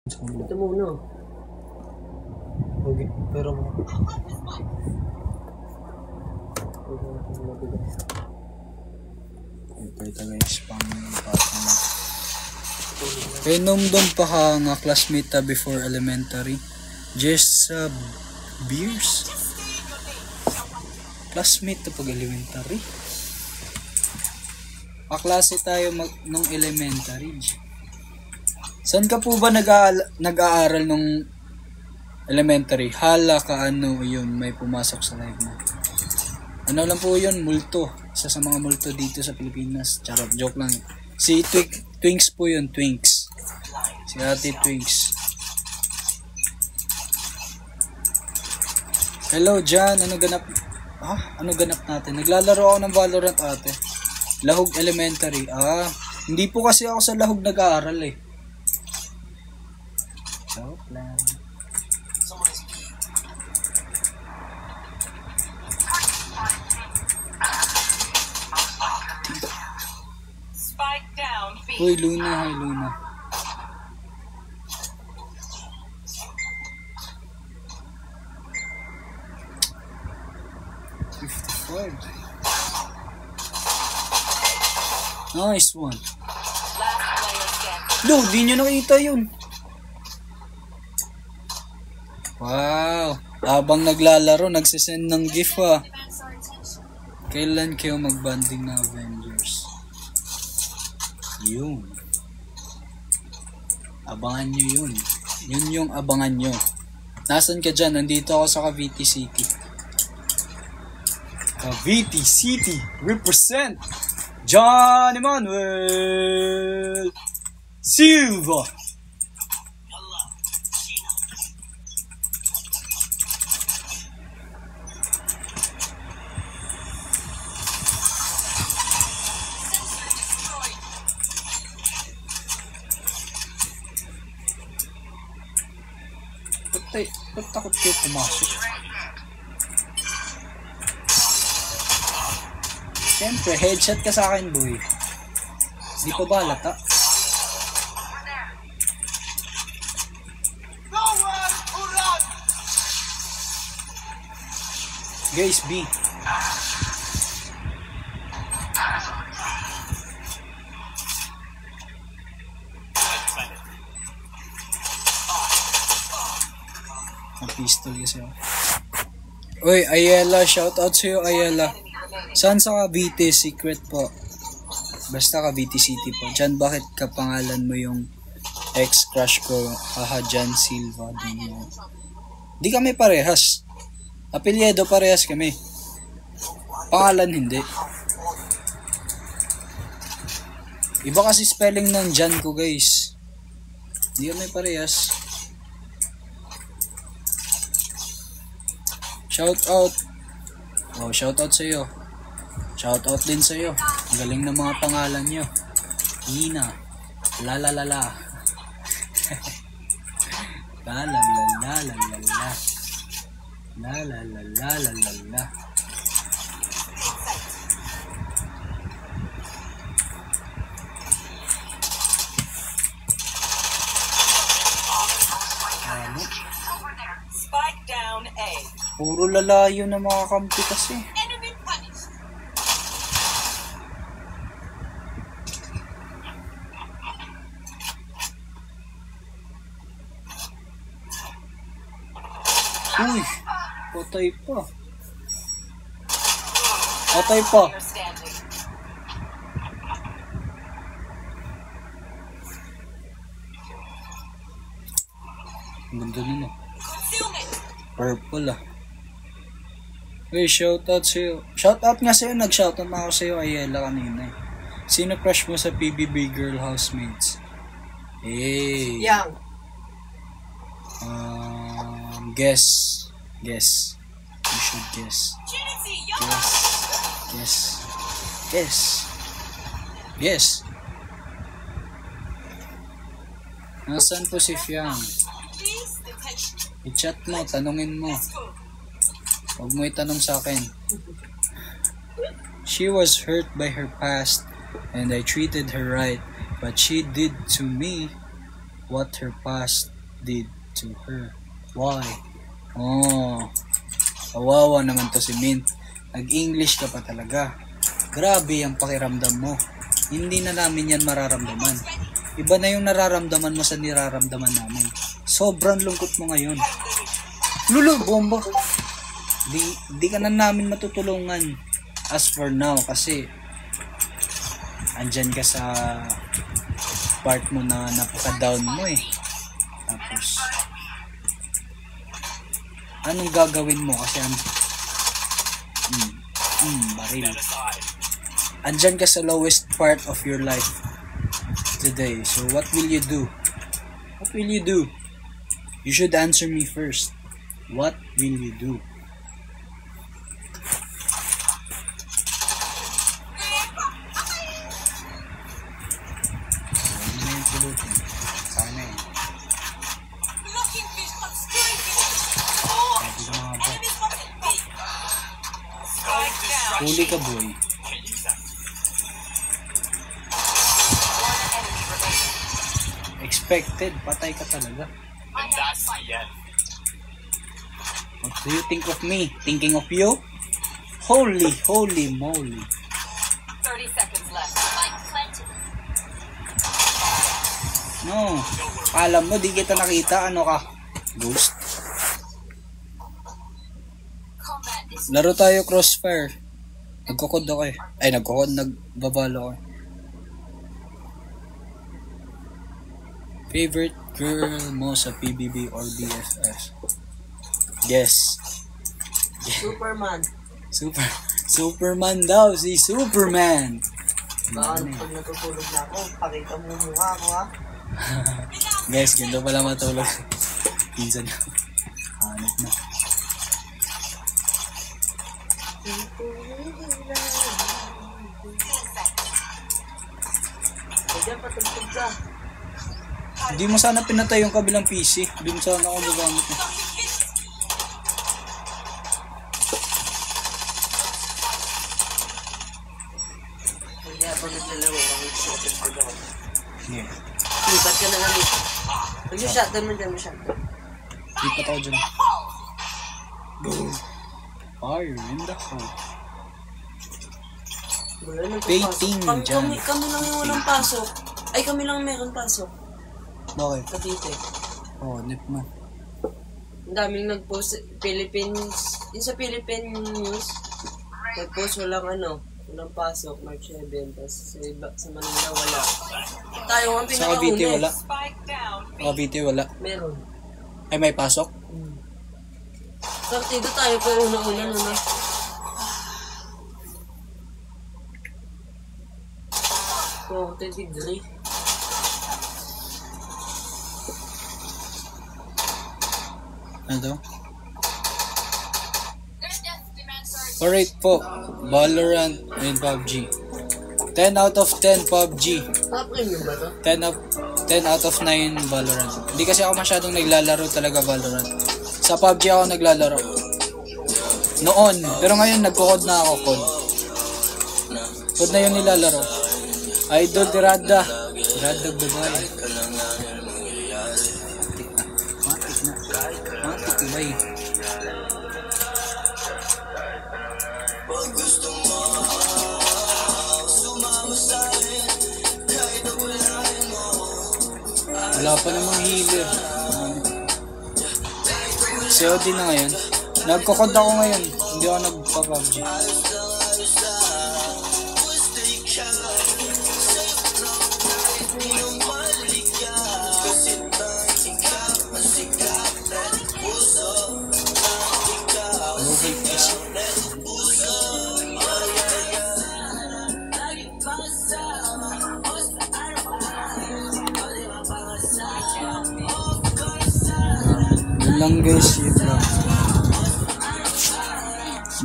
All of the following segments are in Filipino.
Ito muna. Okay, pero ito guys, Kainom doon pa ka nga classmate ta before elementary. Just beers. Classmate ta pag elementary. Aklase tayo nung elementary. Saan ka po ba nag-aaral nung elementary? Hala ka ano yun, may pumasok sa live mo. Ano lang po yun, multo. Isa sa mga multo dito sa Pilipinas. Charot, joke lang. Si Twinks po yun, Twinks. Si Ate Twinks. Hello, Jan. Ano ganap? Ano ganap natin? Naglalaro ako ng Valorant, ate. Lahog Elementary. Hindi po kasi ako sa Lahog nag-aaral eh. Joke lang. Uy, Luna. Hi, Luna. Nice one. No, di nyo nakita yun. Wow. Habang naglalaro, nagsisend ng GIF ah. Kailan kayo magbanding na Avengers? Yun. Abangan nyo yun. Yun yung abangan nyo. Nasaan ka dyan? Nandito ako sa Cavite City. Cavite City. Represent. John Emmanuel Silva. Ba't takot kayo pumasok? Siyempre, headshot ka sa akin, boy. Di pa ba halata? Guys, B. Ang pistol kasi ako. Uy, Ayala, shoutout sa'yo, Ayala. Saan sa Cavite? Secret po. Basta Cavite City po. Diyan, bakit kapangalan mo yung ex-crush ko? Haha, Jan Silva. Di kami parehas. Apelyido parehas kami. Pangalan hindi. Iba kasi spelling ng Jan ko, guys. Di kami parehas. Shoutout. Oh, shoutout sa'yo. Shoutout din sa'yo. Ang galing ng mga pangalan nyo. Ina. Lalalala. Lalalalalala. Lalalalalala. Ano? Spike down A. Puro lalayo na mga kampi kasi. Uy, patay pa. Patay pa. Ang ganda nun ah. Purple ah. Hey, shoutout sa'yo. Shoutout nga sa'yo. Nag-shoutout na ako sa'yo, Ayala, kanina eh. Sino crush mo sa PBB Girl Housemates? Hey. Yang. Guess. You should guess. Guess. Nasaan po si Fiang? I-chat mo, tanungin mo. Huwag mo itanong sa akin. She was hurt by her past and I treated her right, but she did to me what her past did to her? Why? Oh, kawawa naman to si Mint. Nag-English ka pa talaga. Grabe ang pakiramdam mo. Hindi na namin yan mararamdaman. Iba na yung nararamdaman mo sa niraramdaman namin. Sobrang lungkot mo ngayon. Lulu, bomba. Di ka na namin matutulungan as for now kasi andyan ka sa part mo na napaka-down mo eh. Tapos anong gagawin mo kasi baril. Andyan ka sa lowest part of your life today. So what will you do? What will you do? You should answer me first. What will you do? Sana eh. Huli ka, boy. Expected. Patay ka talaga. What do you think of me? Thinking of you? Holy moly. 30 seconds left. No. Alam mo, di kita nakita. Ano ka? Ghost. Laro tayo Crossfire. Nagkukod ako eh. Ay, nagbabalo ako. Favorite girl mo sa PBB or BFF? Yes. Superman. Superman daw, si Superman. Baka pag natutulog na ako, pakita mo mukha ko ha. Guys, ganito pala matulog. Pinsan na. Hanap na. Kaya patugtog ka. Hindi mo sana pinatay yung kabilang PC. Hindi mo sana ako gagamit na. Kaya pag naglalaro, patugtog ako. Yeah. Lipat ka na nga dito. Mag-shotgun mo dyan, mag-shotgun. Lipat ako dyan. Boom. Fire in the hole. Wala nang Painting papasok. dyan. Kami lang yung walang pasok. Ay, kami lang meron pasok. Bakit? Cavite. Oh, nip mo. Ang daming nag-post Philippines. Yung sa Philippine News, nag-post walang pasok, March 7. Tapos sa Manila wala. Tayo ang Sa Cavite pinakauna. wala. Sa Cavite wala. Meron. Ay, may pasok? Partido tayo pa una-una na. 40 degree. Ano daw? Alright po, Valorant and PUBG. 10 out of 10 PUBG. Premium ba to? 10 out of 9 Valorant. Hindi kasi ako masyadong naglalaro talaga Valorant. Sa PUBG ako naglalaro. Noon, pero ngayon nagko-code na ako, code. Code na yun nilalaro. Idol ni Radda. Radda Bagay. Matik na. Matik na eh. Wala pa namang healer. COD na ngayon. Nagkukod ako ngayon. Hindi ako nagpa-PUBG. Lang guys, yung vlog.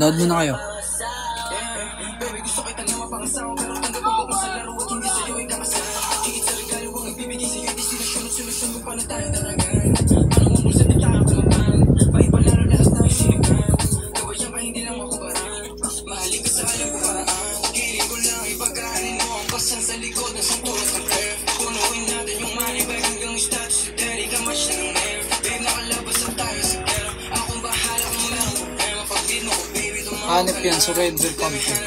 Download muna kayo. Punuin natin yung money bag hanggang status. Daddy ka mas lang Hanip yan, surrender pump ko.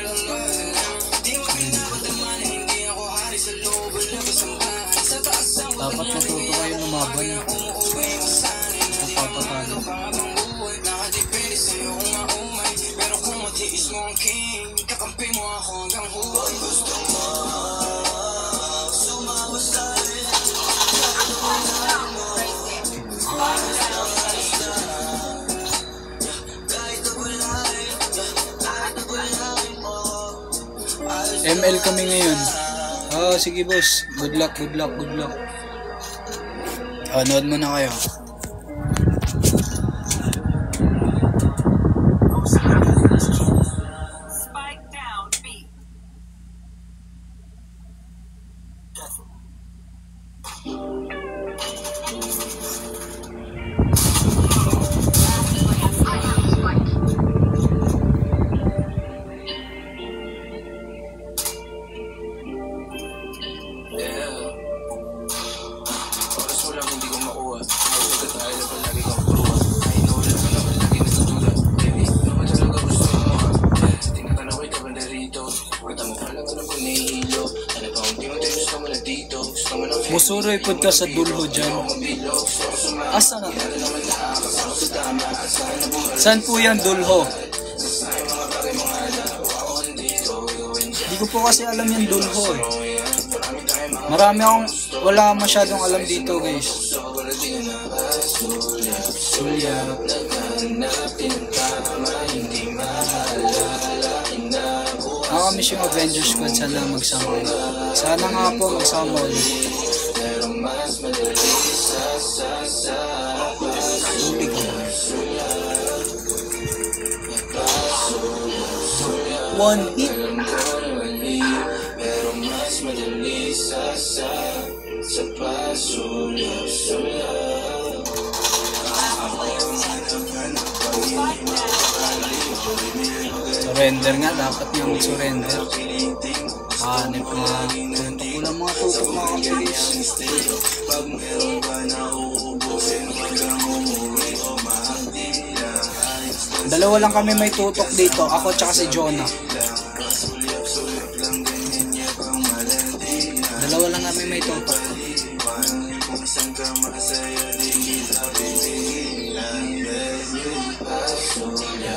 Dapat natuto kayo lumaban. Papatalo. ML kami ngayon. Sige boss. Good luck. Nood muna kayo. Spike down, B. Musuroy pod ka sa dulho dyan. Asa na? Saan po yan dulho? Hindi ko po kasi alam yung dulho eh. Wala masyadong alam dito guys. Sulyap. Nakakamiss yung Avengers Squad, sana magsama. Sana nga po magsama ulit. Sulig ko. One hit. Surrender nga, dapat nga mag-surrender. Hanip nga. Tutok ko lang mga tutok mga kapilis. Dalawa lang kami may tutok dito, ako tsaka si Jonah. Dalawa lang kami may tutok.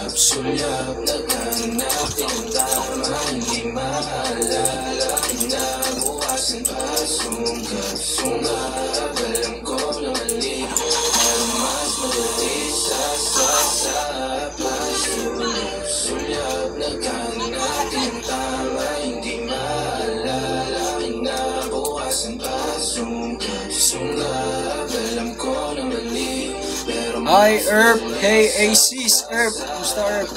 Sulyap, naghanap ng tama, hindi maalala, inabukasan pa, sunggap, alam ko na mali, pero mas madali sa sulyap, naghanap ng tama, hindi maalala, inabukasan pa, sunggap, alam ko na mali. Hi Erp, hey Aces, Erp, kumusta Erp?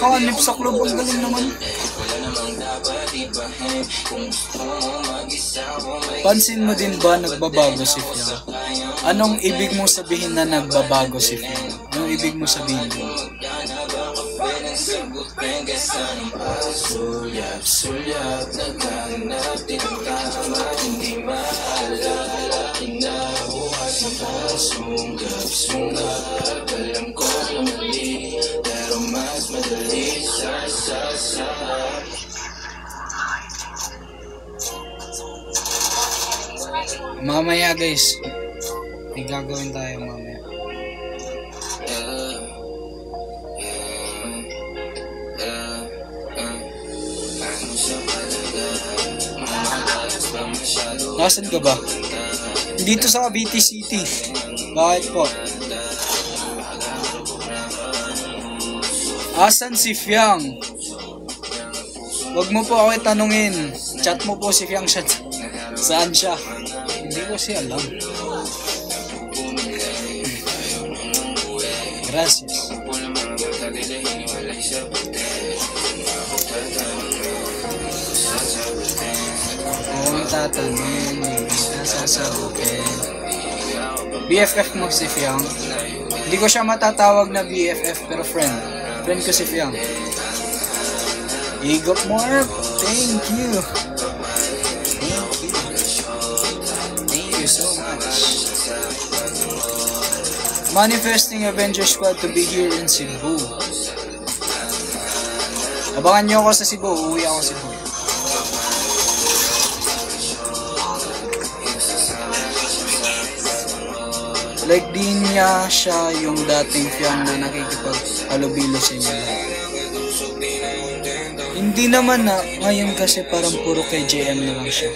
Hanip sa club, ang galing naman. Pansin mo din ba nagbabago si Fiang? Anong ibig mong sabihin na nagbabago si Fiang? Anong ibig mong sabihin din? Sulyap, naghanap din ang tama, hindi maalala, inabukasan pa, sunggap, alam ko na mali, pero mas madali sa mamaya guys, may gagawin tayo mamaya. Nasaan ka ba? Dito sa Cavite City. Bakit po? Asan si Fiang? Huwag mo po ako itanungin. Chat mo po si Fiang. Saan siya? Hindi ko siya alam. Gracias. Kung tatanungin, sasagutin. BFF mo si Fiang? Hindi ko siya matatawag na BFF pero friend. Friend ko si Fiang. Higop mo, Erp. Thank you. Thank you so much. Manifesting Avenger Squad to be here in Cebu. Abangan nyo ako sa Cebu. Uuwi ako sa Cebu. Like di niya siya yung dating Fiang na nakikipag-halubilo sa inyo. Hindi naman na, ngayon kasi parang puro kay JM na lang siya.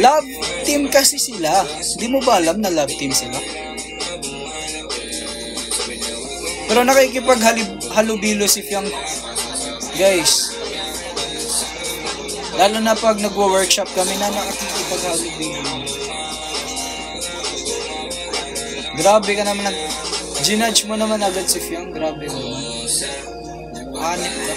Love team kasi sila. Di mo ba alam na love team sila? Pero nakikipag-halubilo si Fiang. Guys. Lalo na pag nagwo-workshop kami na nakikipag-halubilo. Grabe ka naman ginudge mo naman agad si Fiang. Grabe mo naman. Anip ka.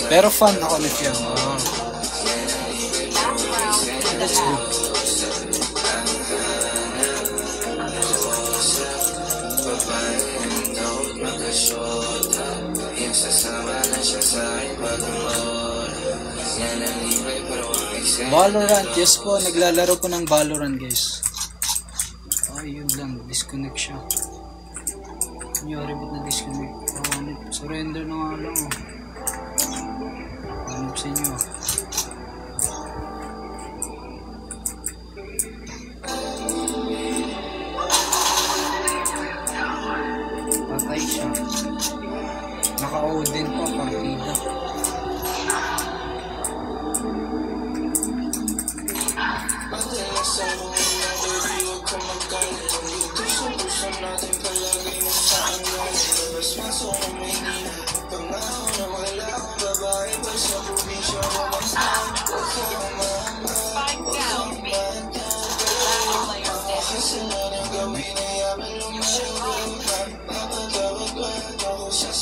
Pero fun ako ni Fiang. Oh. That's good. Valorant, yes po, naglalaro po ng Valorant guys. Yun lang, disconnect siya. Nangyari ba't na disconnect? Surrender na nga lang. Hanap sa inyo. Patay siya. Naka-Odin pa, partida.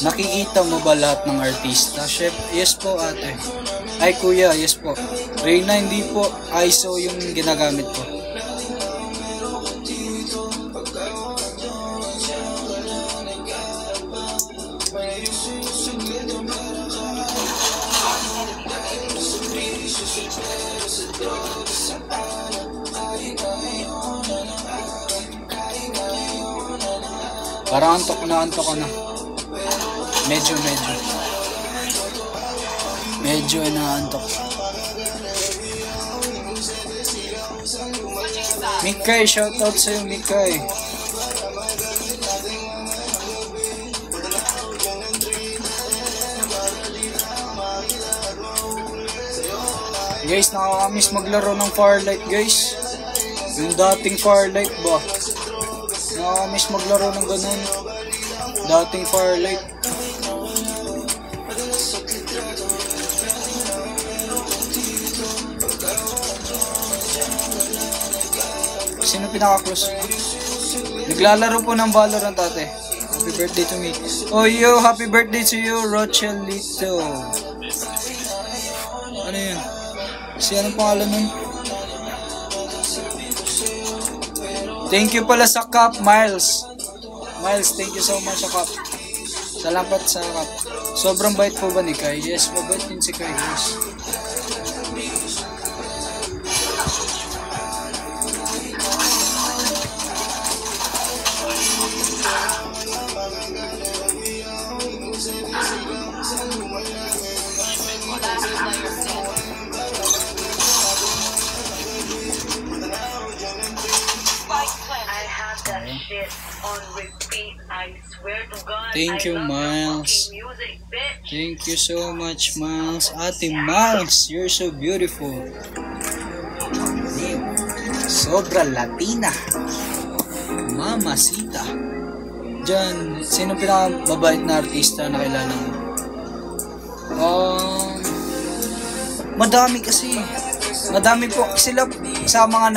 Nakikita mo ba lahat ng artista? Chef, yes po ate. Ay kuya, yes po. Reyna, hindi po. ISO yung ginagamit ko. Parang antok ka na. Medyo inaantok. Mikay, shoutout sa'yo Mikay. Guys, nakakamiss maglaro ng Firelight guys. Yung dating Firelight ba? Nakakamiss maglaro ng ganun. Dating Firelight. Sino pinaka-close? Naglalaro po ng Valorant ate. Happy birthday to me. Oh yo, happy birthday to you, Rochelito. Ano yun? Anong pangalan nun? Thank you pala sa cup, Miles. Miles, thank you so much sa cup. Salamat sa cup. Sobrang bait po ba ni Kai? Yes, mabait din si Kai guys. Thank you, Miles. Thank you so much, Miles. Ate Miles, you're so beautiful. Sobra Latina. Mamacita. Diyan, sino pinakababait na artista na kilala mo? Madami kasi. Madami po sila sa mga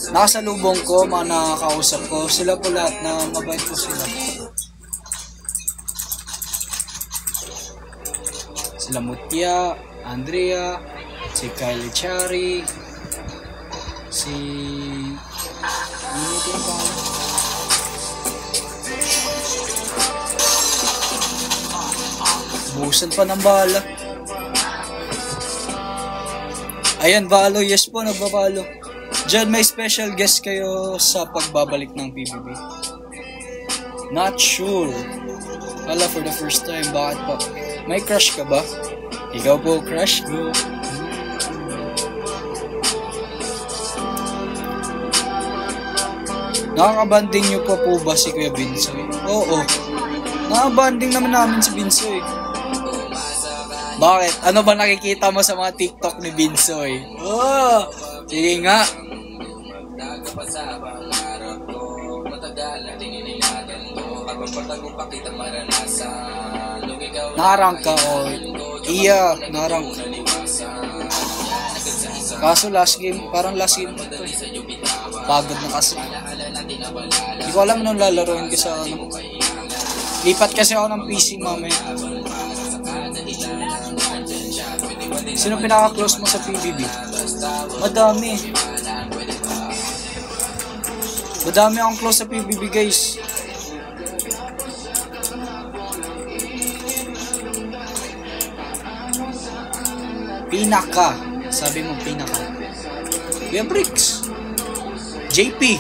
nakasalubong ko, mga nakakausap ko. Sila po lahat na mabait po sila. sila Mutya, Andrea, si Kylie Chari, si... ano ito yung pangalan? Busan pa ng bala. Ayan, Balo. Yes po, nagbabalo. Diyan, may special guest kayo sa pagbabalik ng PBB. Not sure. Wala, for the first time. Bakit pa? May crush ka ba? Ikaw po, crush ko. Nakakabanding nyo pa po ba si Kuya Binsoy? Oo. Nakakabanding naman namin si Binsoy. Bakit? Ano ba nakikita mo sa mga TikTok ni Binsoy? Oh, sige nga. Narang ka o. Iya, narang ka. Kaso last game, parang last game ito. Pagod na kasi. Hindi ko alam nung lalaroin ko sa ano. Lipat kasi ako ng PC mamaya. Sino pinaka-close mo sa PBB? Madami. Madami akong close sa PBB, guys. Pinaka. Sabi mo, pinaka. Kuya Bricks. JP.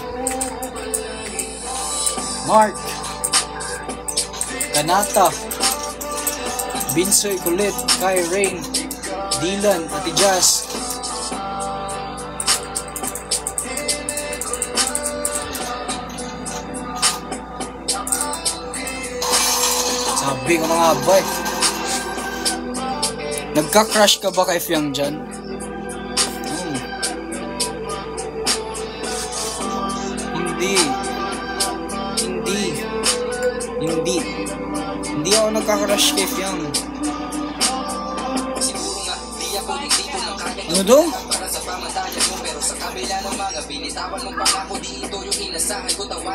Mark. Kanata. Binsoy Kulit. Kai Rain. Dylan, Ate Jazz. Sabi ko na nga ba eh. Nagka-crush ka ba kay Fiang dyan? Hindi ako nagka-crush kay Fiang. Ano daw?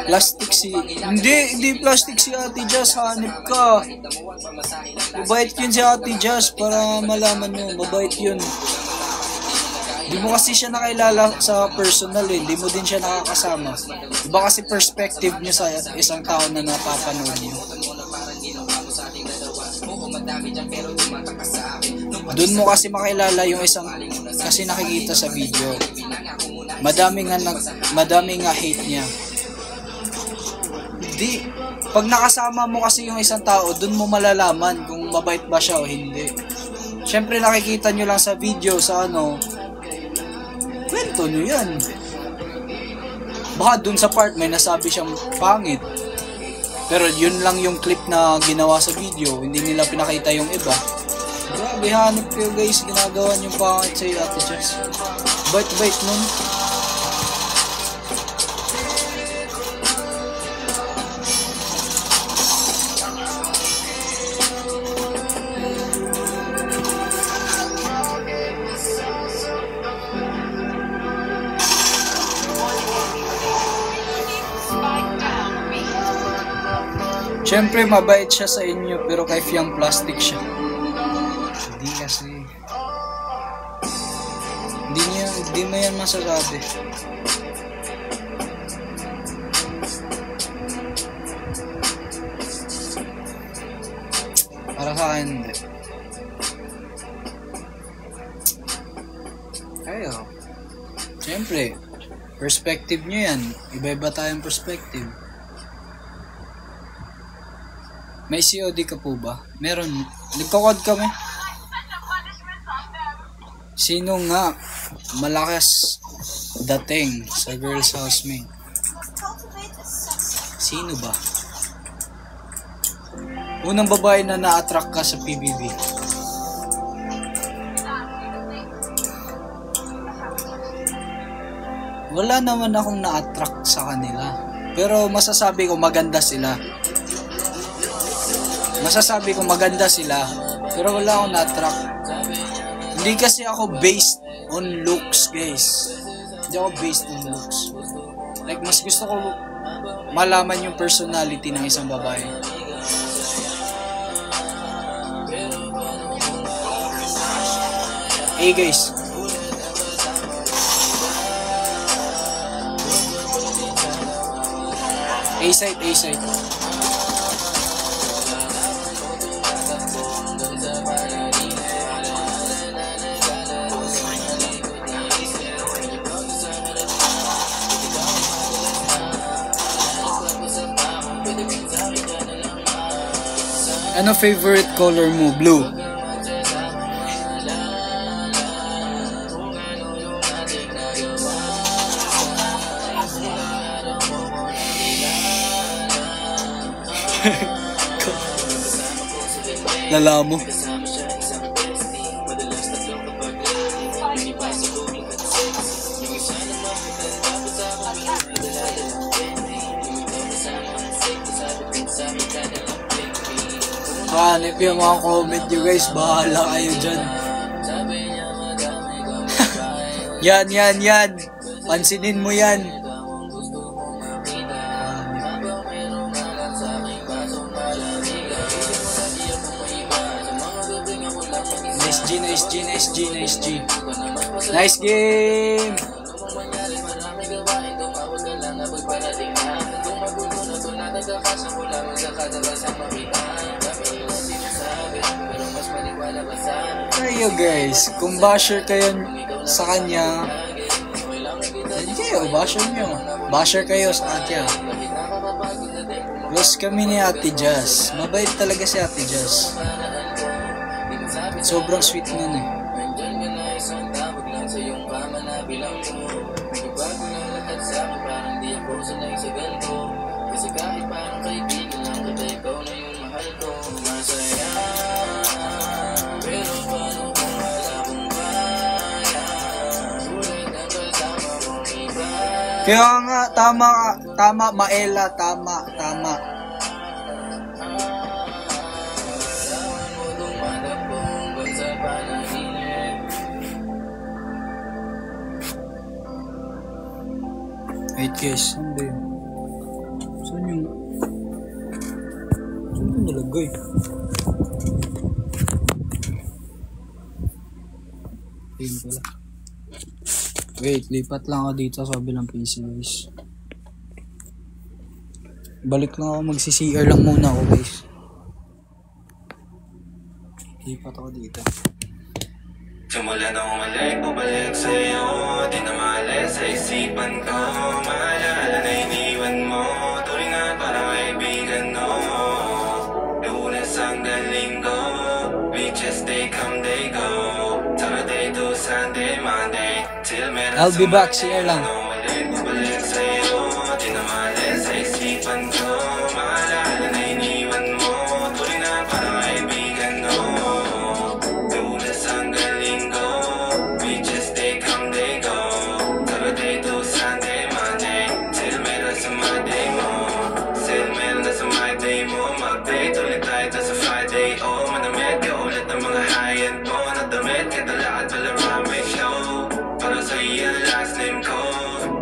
Plastic si... Hindi plastic si Ate Jazz. Hanip ka. Mabait yun si Ate Jazz para malaman nyo. Mabait yun. Hindi mo kasi siya nakilala sa personal eh. Hindi mo din siya nakakasama. Iba kasi perspective nyo sa isang tao na napapanood nyo. Doon mo kasi makilala yung isang kasi nakikita sa video. Madami nga hate niya. Hindi. Pag nakasama mo kasi yung isang tao, doon mo malalaman kung mabait ba siya o hindi. Siyempre nakikita nyo lang sa video sa ano, kwento nyo yan. Baka doon sa part may nasabi siyang pangit. Pero yun lang yung clip na ginawa sa video, hindi nila pinakita yung iba. Grabe, hanip kayo guys, ginagawa nyo pangit sa'yo Ate Jazz. Bait-bait nun. Siyempre, mabait siya sa inyo, pero kay Fiang plastic siya. Hindi kasi. Hindi mo yan masasabi. Para sa akin, hindi. Ayo. Siyempre, perspective nyo yan. Iba-iba tayong perspective. May COD ka po ba? Meron. Nagkakod kami. Sino nga malakas dating sa girl's housemate? Sino ba? Unang babae na na-attract ka sa PBB. Wala naman akong na-attract sa kanila. Pero masasabi ko maganda sila. Pero wala akong na-attract. Hindi kasi ako based on looks, guys. Hindi ako based on looks. Like, mas gusto ko malaman yung personality ng isang babae. A guys. A side, A side. Ano favorite color mo? Blue. Lala mo. Hanip yung mga comment nyo guys, bahala kayo dyan. Yan. Pansinin mo yan. Nice G. Nice game! Kayo guys, kung basher kayo sa kanya, hindi kayo, basher kayo sa kanya. Close kami ni Ate Jazz. Mabait talaga si Ate Jazz. Sobrang sweet nun eh. Kaya nga, tama, Maela, tama. Wait guys, saan ba yun? Saan yung nalagay? Ayun pala. Wait, lipat lang ako dito sa kabilang PC guys. Balik lang ako, magsi-CR lang muna ako guys. Lipat ako dito. Simula nang umalik, bumalik sa'yo. Di na maalis sa isipan ko. Maalala na iniwan mo. Tuloy na parang kaibigan mo. Lunes hanggang Linggo. Beaches, they come, they go. Saturday to Sunday, Monday till meron. I'll be back, CR lang. Umalik, bumalik sa'yo. Di na maalis sa isipan ko. Maalala na iniwan mo. Tuloy na parang kaibigan mo. Lunes hanggang Linggo. Beaches, they come, they go. Saturday to Sunday, Monday till meron sa Monday mo. Till meron na sa Monday mo. Mag-date ulit tayo ta sa Friday. Oh, manamit ka ulit ng mga high-end mo. Nadamit ka talaga at Valorame show. Para sa iyo last name ko.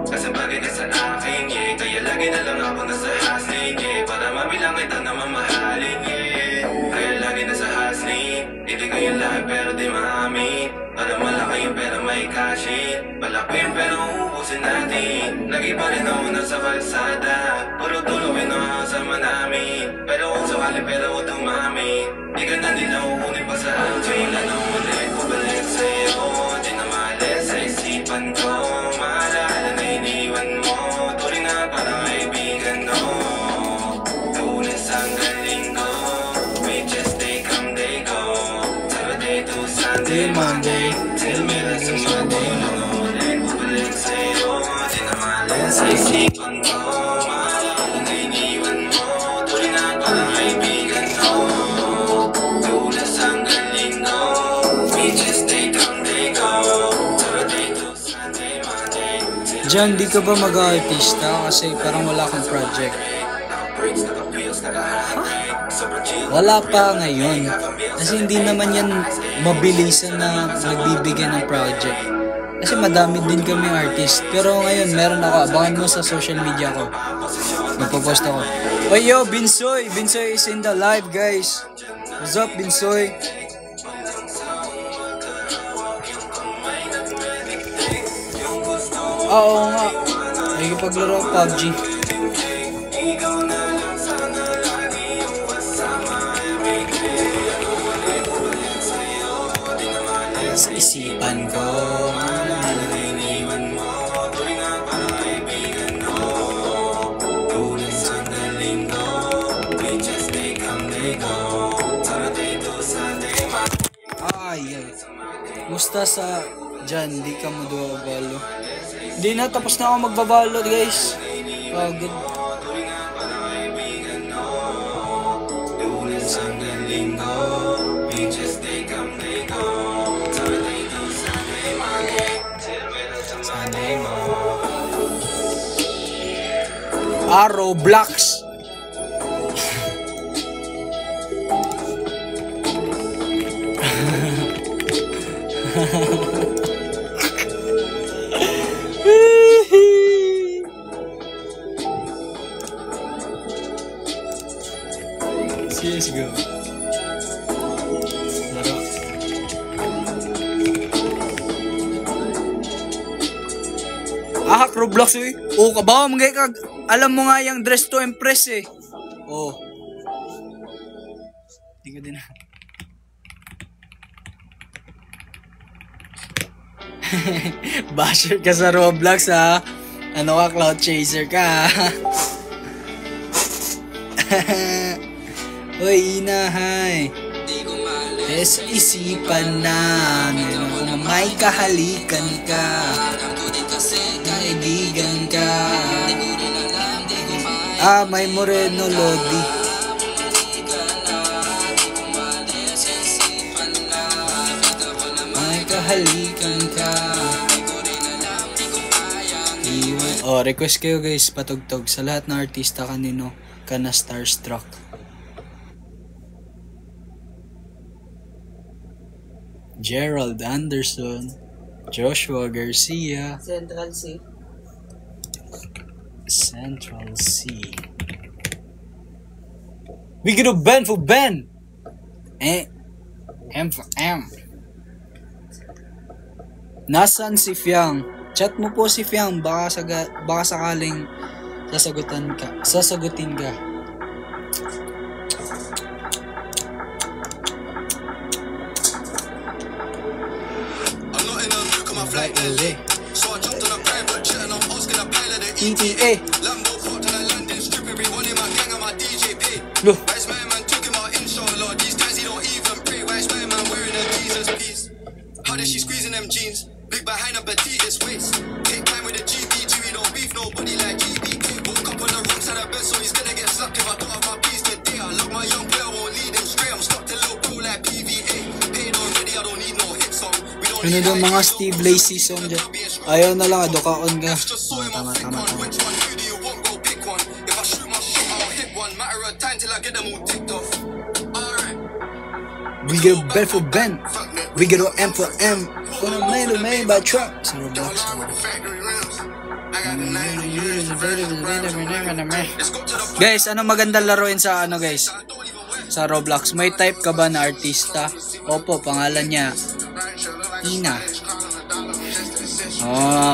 Kasi bagay ka sa akin, yeah. Kaya lagi na lang ako nasa hustling, yeah. Para mabilang kita na mamahalin, yeah. Kaya lagi nasa hustling. Hindi ko yung lahat pero di maamin. Para malaki yung pera may cash in. Malaki yung pera uubusin natin. Lagi pa rin ako nasa kalsada. Puro tulungin ako kasama namin. Pero kung sakali pera ko dumami. Di ka na nila uunin pa sa akin. Wala na ulit, pabalik sa'yo. Di na maalis sa isipan ko. Maalala na iniwan mo. Tuloy na parang kaibigan mo. Lunes hanggang Linggo. Beaches, they come, they go. Saturday to Sunday, Monday till meron sa Monday mo. Ulit, pabalik sa'yo. Di na maalis sa isipan ko. Maalala na iniwan mo. Tuloy na parang kaibigan mo. Lunes hanggang Linggo. Beaches, they come, they go. Saturday to Sunday, Monday till Diyan, di ka ba mag-artista? Kasi parang wala kang project. Wala pa ngayon. Kasi hindi naman yan mabilisan na nagbibigay ng project. Kasi madami din kami artist. Pero ngayon, meron ako. Abangan mo sa social media ko. Magpo-post ako. Oy yo, Binsoy! Binsoy is in the live, guys. What's up, Binsoy? Oo nga. Ay, paglaro PUBG. Sa isipan ko. Ay. Musta sa dyan, di ka mo balo. Hindi na, tapos na ako magbabalo guys. Pagod. Sunday mo. Roblox. CSGO. Laro. Roblox eh. Oh, kabaw mga kag. Alam mo nga yung dress to impress eh. Oh. Hindi ko din. Basher ka sa Roblox ha. Ano ka, cloud chaser ka. Uy, inahay. Sa isipan namin kung may kahalikan ka, kaibigan ka. May Moreno Lodi. May kahalikan ka. Oh, request kayo guys, patugtog sa lahat ng artista kanino ka na starstruck. Gerald Anderson, Joshua Garcia, Central C. We gonna Ben for Ben. M for M. Nasaan si Fiang? Chat mo po si Fiang, baka sakaling sasagutin ka. Flight LA. So I jumped on a private jet and I'm asking a pilot the ETA. Lambo parked and I landed, strip everyone in my gang and my DJ pay. Wise man talking about inshallah, these guys he don't even pray. Wise man wearing a Jesus piece. How does she squeezing them jeans? Big behind a petite waist. Take time with the GBG, we don't beef nobody like GBK. Woke up on the wrong side of bed, so he's gonna get slapped if I don't have my piece today. I love my young player, won't lead him straight. I'm stuck to little bro like PVA. Paid already, I don't need no hit song. Ano daw mga Steve Lacy song dyan? Ayaw na lang, adokaon ka. Tama. We get Ben for Ben. We get M for M. Gonna made by truck. Sa Roblox. Guys, ano magandang laruin sa ano guys? Sa Roblox. May type ka ba na artista? Opo, pangalan niya Ina. Oh,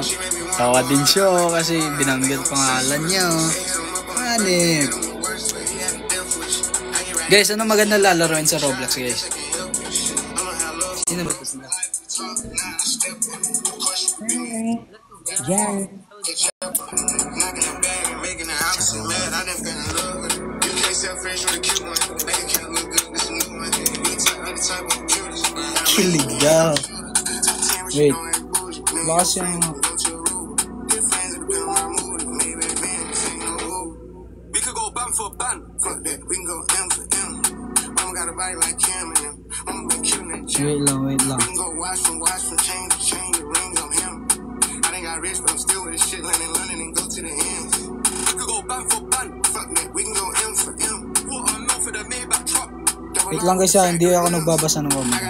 tawa din siya kasi binanggit pangalan niya. Hanip. Guys, ano maganda lalaroin sa Roblox, guys? Sino ba ito sila? Yan. Kilig daw. Wait. Bakas yung... We could go ban for ban. Fuck that. We can go M for M. Mama got a body like Cam and them. I'm been killing that Wait lang. We can go watch from chain to chain. The rings on him. I done got rich, but I'm still with this shit. Land in London and go to the ends. We could go ban for ban. Fuck that. We can go M for M. What I'm not for the Maybach truck. Wait lang guys, hindi ako nagbabasa ng comment.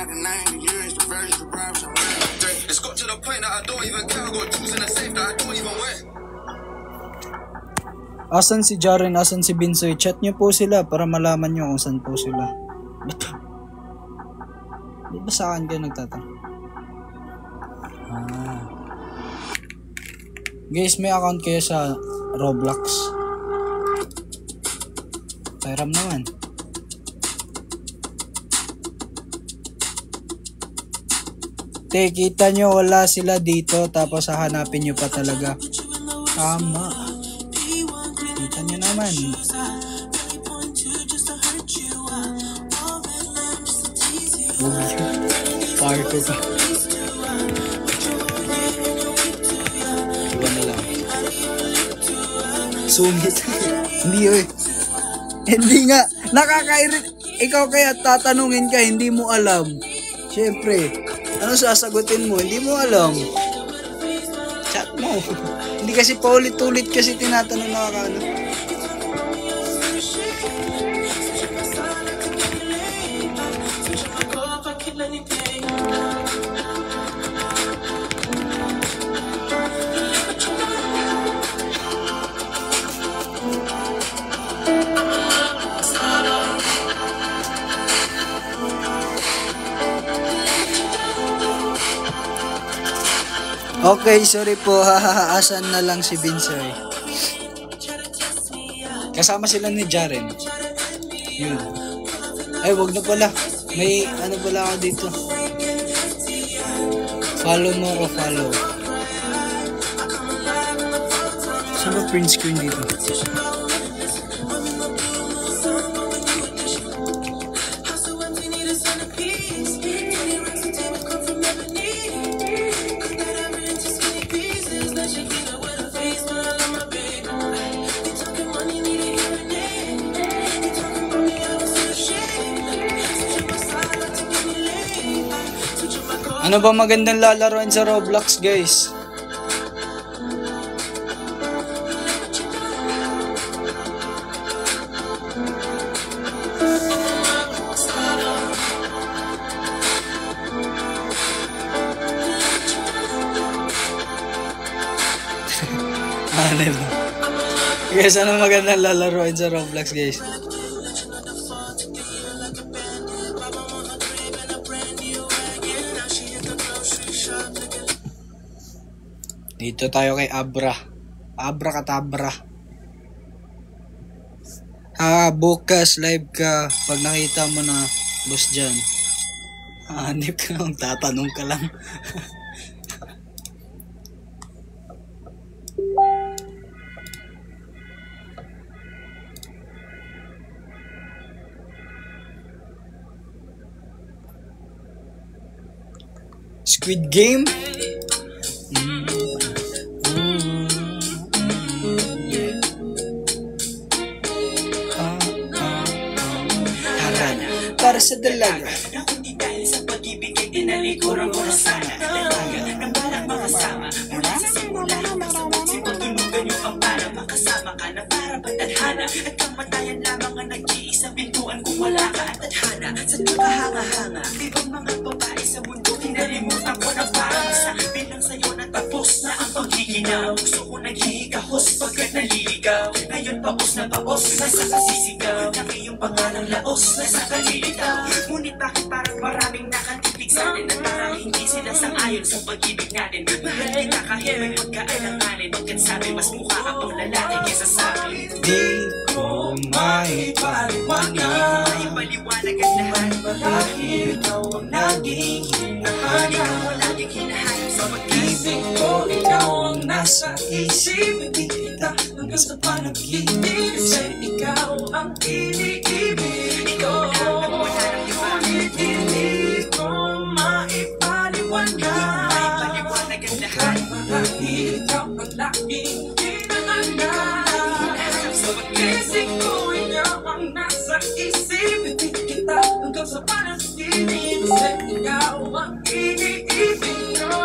Asan si Jaren, asan si Binsoy? Chat nyo po sila para malaman nyo kung saan po sila. Di ba sa akin kayo nagtatanong? Guys, may account kayo sa Roblox? Pairam naman. Te, kita nyo wala sila dito tapos hahanapin nyo pa talaga. Tama. Kita nyo naman. Parto ka. Iba na lang. Sungit. Hindi eh. Hindi nga. Nakakairit. Ikaw kaya tatanungin ka, hindi mo alam. Siyempre. Ano sasagutin mo? Hindi mo alam. Chat mo. Hindi kasi paulit-ulit kasi tinatanong na kakano. Okay, sorry po. Asan na lang si Binsoy? Kasama sila ni Jaren. Yun. Ay, wag na pala. May ano pala ako dito. Follow mo o follow. Saan ba print screen dito? Ano ba magandang lalaroin sa Roblox, guys? Ano ba? Guys, ano magandang lalaroin sa Roblox, guys? Dito tayo kay Abra. Abra katabra. Bukas live ka. Pag nakita mo na boss dyan. Hanip ka lang. Tatanong ka lang. Squid Game? Para sa dalaga. Kundi dahil sa pag-ibig ay tinalikuran ko na sana. Dalaga ng balak makasama. Mula sa simula hanggang sa magsimang tulugan yung ang para makasama ka na para patadhana. At kamatayan lamang ang nag-iisang pintuan kung wala ka at tadhana. Sa nakahanga-hanga, ibang mga babae sa mundo kinalimutan ko na parang sa bilang sa'yo na tapos na ang pagkikinaw. Gusto ko naghihikahos pagkat naliligaw. Ngayon paos na nasa kasisigaw. Ng iyong pangalang laos, nasa kalilitaw. Ngunit bakit parang maraming nakatitig sa atin at parang hindi sila sang-ayon sa pag-ibig natin. Mahal kita kahit may pagkaalanganin. Pagkat sabi mas mukha akong lalaki kesa sabi. Di ko maipaliwanag. Maipaliwanag ang lahat. Bakit ikaw ang naging hinahanap? Ikaw ang laging hinahanap sa pag-ibig ko. Ikaw ang nasa isip. Hindi kita hanggang sa panaginip. Kasi ikaw ang iniibig. Ikaw lang ang wala ng iba. Hindi ko maipaliwanag. Maipaliwanag ang lahat. Bakit ikaw ang laging hinahanap sa pag-ibig ko. Ikaw ang nasa isip. Hindi kita hanggang sa panaginip. Kasi ikaw ang iniibig ko.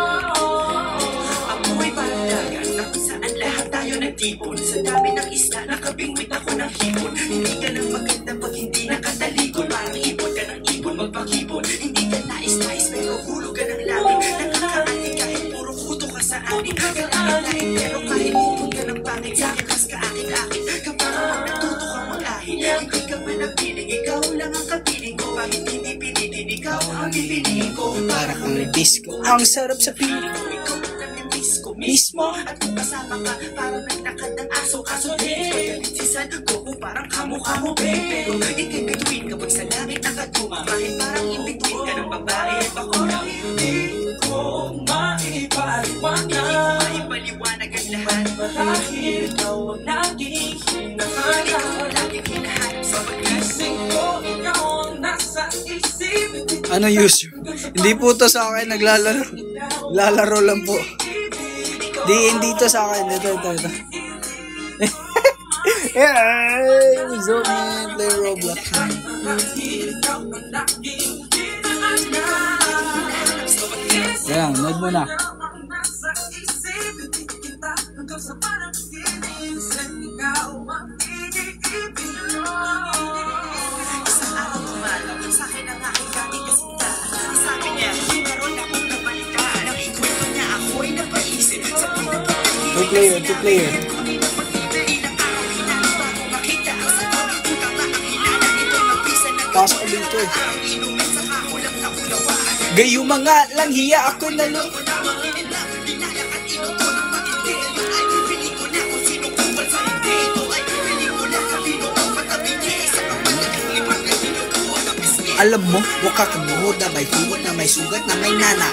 Ako'y parang dagat na kung saan lahat tayo nagtipon. Sa dami ng isla, nakabingwit ako ng hipon. Hindi ka lang maganda pag hindi nakatalikod. Parang ipon ka ng ipon, magpakipon. Hindi ka nais-nais, pero hulog ka ng langit. Nakakaantig kahit puro puto ka sa akin. Kakalain, pero kahit upon ka ng pangit. Sa akin, kas ka akin-akin. Kapag natuto kang mag-ahit. Hindi ka man ang piling, ikaw lang ang kapiling ko. Bakit hindi pinilin, ikaw ang pipiliin ko. Para kang disco. Ang sarap sa piling. Ikaw lang ang disco. mismo. At kung kasama ka, parang nagtakad ng aso. Kaso di, pagalitsisan, Goku parang kamukha mo, babe. Pero ikay bituin kapag sa langit nakatuma. Kahit parang in-between ka ng babae at bakuna. Hindi ko maipaliwanag. Hindi ko maipaliwanag ang lahat. Marahil ikaw ang laging hinahanap. Laging hinahanap sa pag-isip ko. Ikaw ang nasa isip. Ano user? Hindi po to sa akin, naglalaro. Lalaro lang po. Hindi to sa akin. Ito. Hey, Zombie, play Roblox. Yan, nod mo na. Two player. Pasok dito eh. Gayo mga lang hiya ako na lang. Alam mo, mukha kang buhod na may tugot na may sugat na may nana.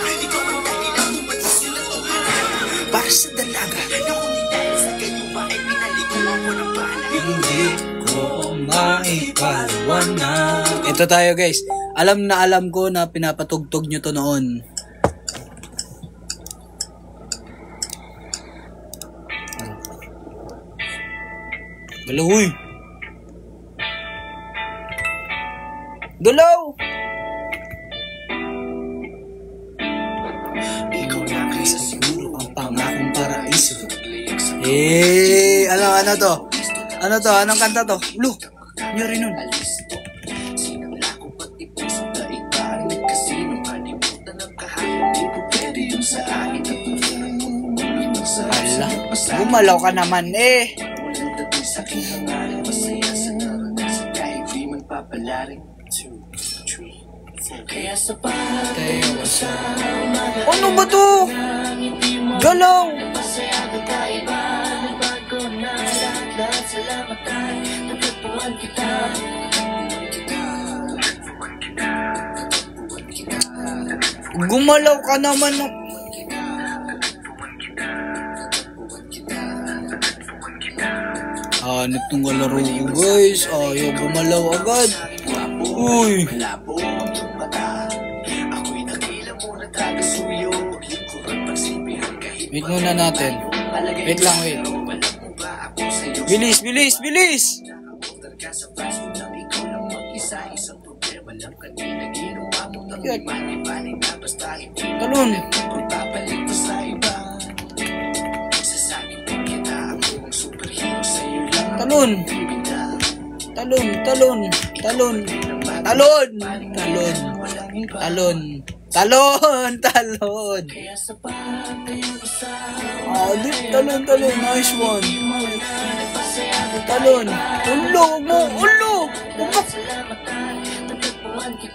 Para sa dalaga. Hindi ko maipaliwanag. Ito tayo guys. Alam ko na pinapatugtog nyo to noon. Galaw. Galaw! Ikaw na kasi siguro ang pangakong paraiso. Ano to? Anong kanta to? Lo, nyo rin nun. Hala, gumalaw ka naman eh. Ano ba to? Galaw! Gumalaw ka naman. Hanip tong galaro guys. Ayaw gumalaw agad. Uy. Wait muna natin. Wait lang. Bilis. Yan. Talon. Talon. Nice one. Talon. Ulo.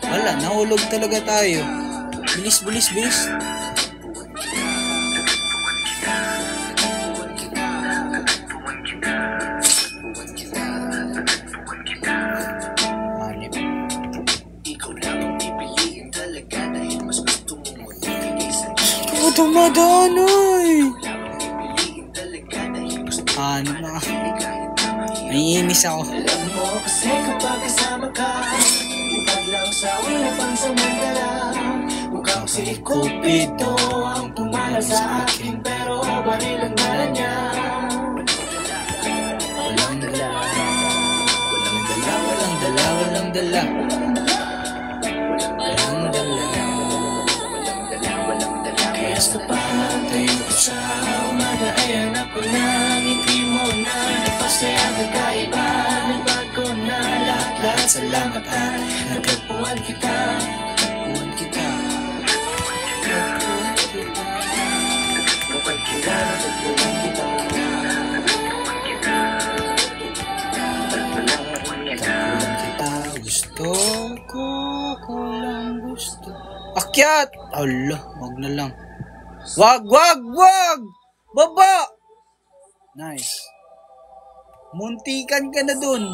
Wala, nahulog talaga tayo. Bilis. Tumadanoy. Ano na? Naiinis ako. Alam mo kasi kapag kasama ka, ibag lang sa wala pang samantala. Mukhang si Cupido ang tumala sa akin, pero baril ang dala niya. Walang dala. Kaya sa pagtayo ko sa umaga ay hanap ko na ngiti mo na napasaya kakaiba. Nagbago na lahat, salamat at nagkapuan kita. Gusto. Akyat! Allah, wag na lang. Wag! Baba! Nice. Muntikan ka na dun.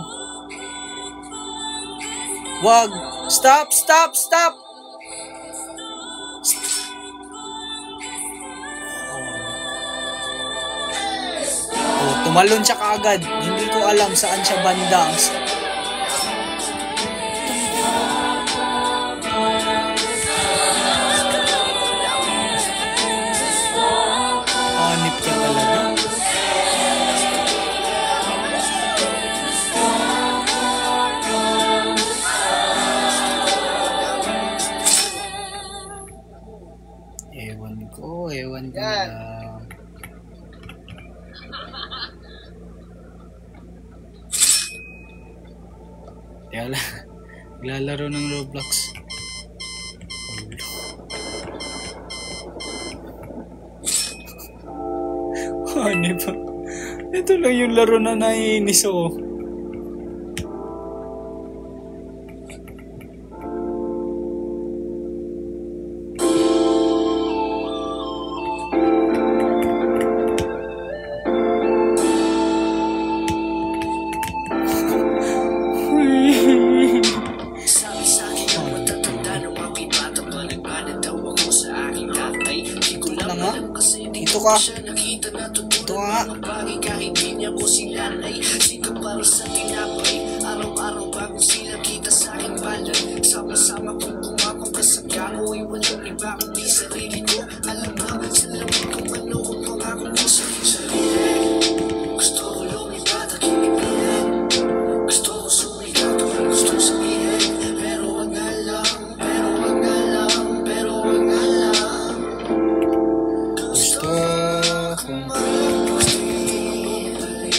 Wag. Stop, stop, stop. Oh, tumalon siya kaagad. Hindi ko alam saan siya banda. Hanip ka talaga. Ewan ko lang. Kaya lang, naglalaro ng Roblox. Ano ba? Ito lang yung laro na naiinis ako. Ito ka. Ito ka. Kahit di niya ko sinanay, sikap pa rin sa tinapay. Araw-araw bago sila kita sa aking balan. Sama-sama kong kumapang kasagya ko ay walang iba kundi sarili ko. Alam ba, sa lamig kong ano kung pangako ko sa sarili. Gusto ko lumipat at kinipilan. Gusto ko sumigat o gusto sabihin. Pero wag na lang, pero wag na lang, pero wag na lang. Gusto kong...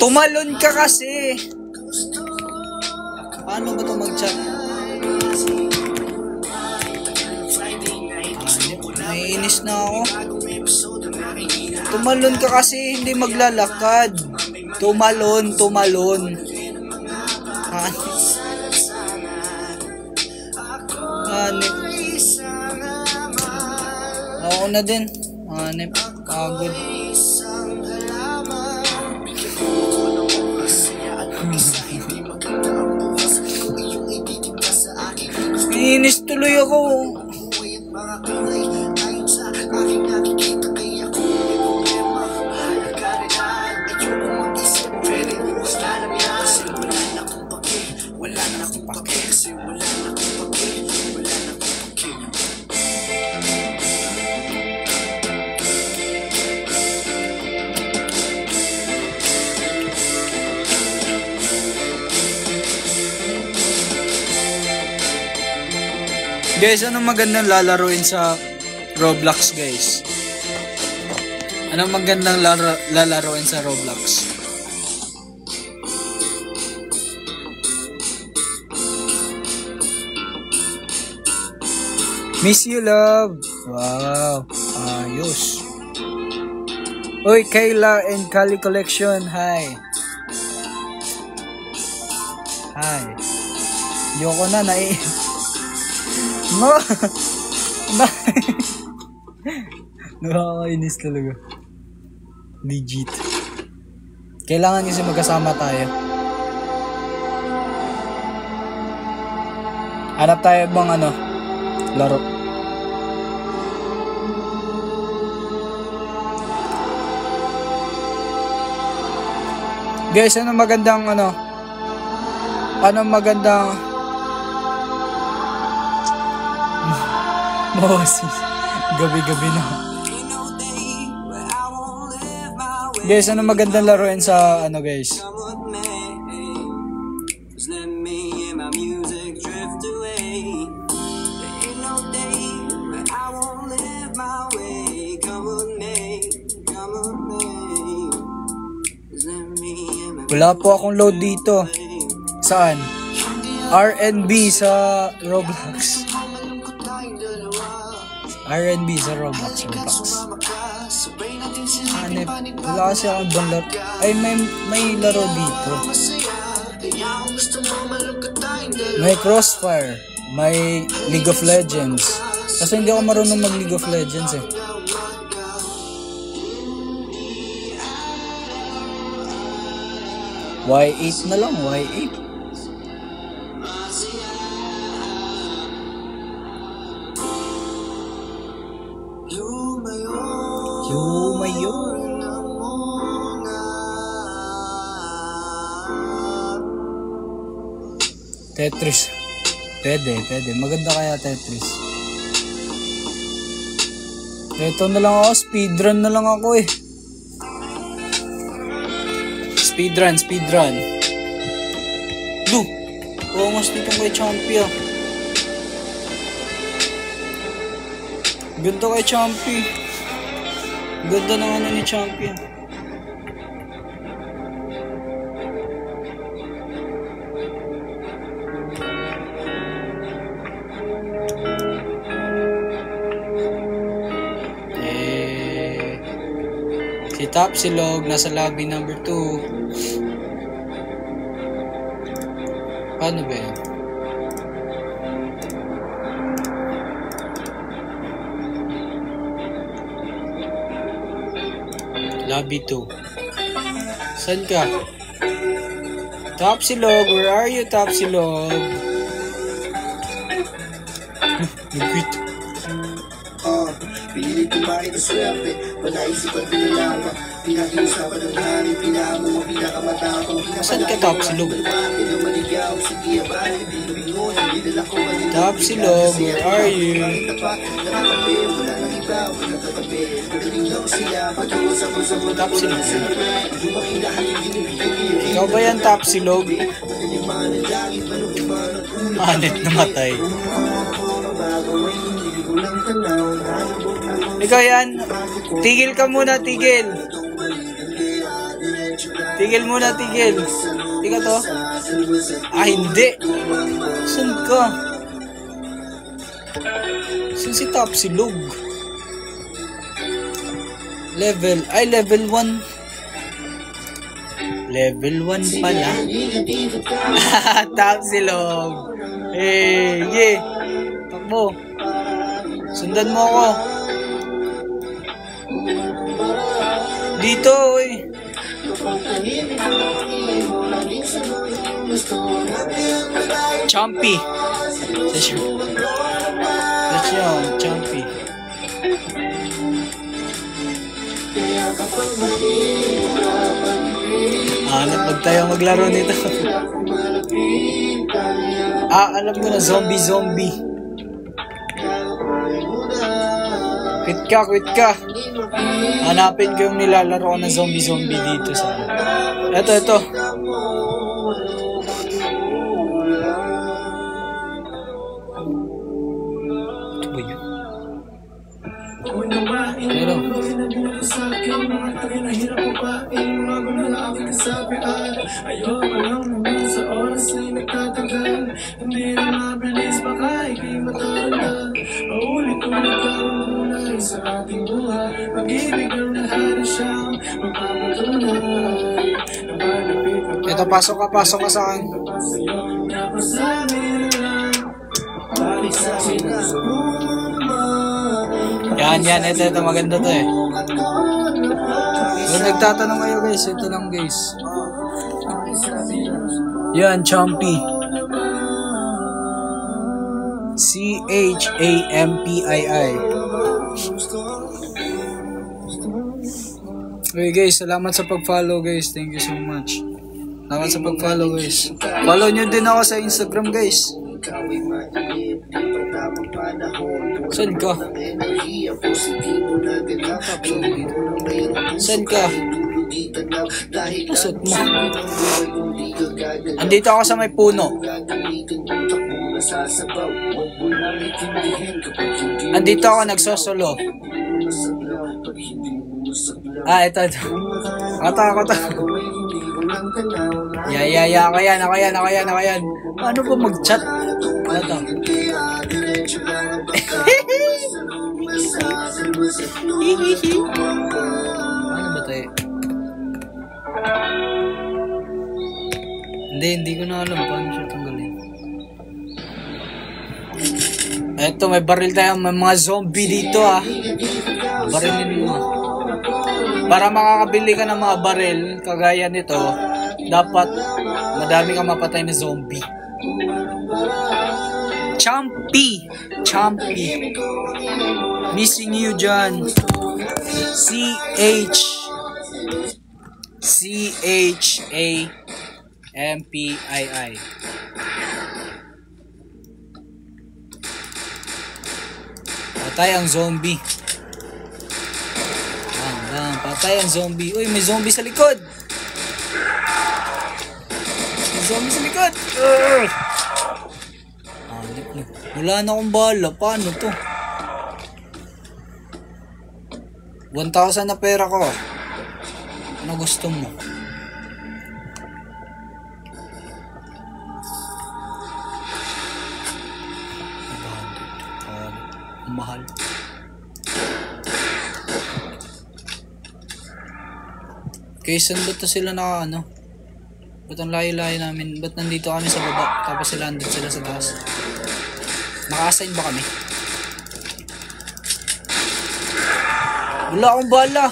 Tumalon ka kasi. Paano ba ito mag-chat? Naiinis na ako. Tumalon ka kasi, hindi maglalakad. Tumalon. Hanip. Ako na din. Hanip. Pagod. Naiinis tuloy ako. Guys, anong magandang lalaruin sa Roblox, guys? Anong magandang lalaruin sa Roblox? Miss you, love. Wow, ayos. Uy, Kayla and Kali Collection, hi. Hi. Yoko na, No! Nakakainis talaga. Legit. Kailangan kasi magkasama tayo. Hanap tayo bang laro. Guys, anong magandang Moses, gabi-gabi na. Guys, ano magandang laruin sa guys? Wala po akong load dito. Saan? RNB sa Roblox. RNB sa Roblox. Hanip. Wala kasi akong ibang laro. Ay, may laro dito. May Crossfire. May League of Legends. Kasi hindi ako marunong mag League of Legends eh. Y8 na lang, Y8. Yumayo. Tetris. Pwede. Maganda kaya Tetris. Ito na lang ako, speedrun na lang ako eh. Speedrun. Look! Almost dito kay Champi ah. Ganda kay Champi. Ganda ng ano ni Champi ah. Si Tapsilog nasa lobby number 2. Paano ba yan? Lobby 2. Saan ka? Tapsilog, where are you, Tapsilog? Nag-quit. Pinilit kumain ng swerte, palaisipan pinalaman, pinakiusapan ng hari, pinamo ang pinakamatapang, saan ka, Tapsilog? Tapsilog, where are you? Tapsilog. Ikaw ba yan, Tapsilog? Manit namatay. Ikaw yan. Tigil ka muna, tigil. Tigil muna, tigil. Ikaw to? Ah, hindi. Saan ka? Saan si Tapsilog? Level 1. Level 1 pala. Tapsilog. Yeah. Takbo. Sundan mo ako. Dito, eh. Champi. That's yun, Champi. Hanap tayo maglaro nito. Alam ko na, zombie. Quit ka. Hanapin ko yung nilalaro ko na zombie dito sa... Ito. Ito ba yun? Pero... Ito, pasok ka sa akin. Yan, ito, maganda to eh. Kung nagtatanong kayo guys, ito lang guys. Yan, Champi. CHAMPII. Okay guys, salamat sa pag-follow guys. Thank you so much. Salamat sa pag-follow guys. Follow nyo din ako sa Instagram guys. Saan ka? Saan ka? Pasot mo. Andito ako sa may puno. Andito ako nagsosolo. Ito. Ako to. Ako yan. Paano ba mag-chat? Ito. Ano ba tayo? Hindi ko na alam paano siya tanggalin. Eto, may baril tayo. May mga zombie dito ah. Barilin mo. Para makakabili ka ng mga baril, kagaya nito, dapat madami kang mapatay na zombie. Champy. Missing you dyan. CHAMPII. Patay ang zombie. Patay ang zombie. Uy, may zombie sa likod. May zombie sa likod. Wala na akong bala. Paano to? 1,000 na pera ko. Ano gusto mo? Mahal. Okay, saan ba to sila na ano? Ba't ang layo-layo namin? Ba't nandito kami sa baba? Tapos sila andun sila sa taas. Naka-assign ba kami? Wala akong bala.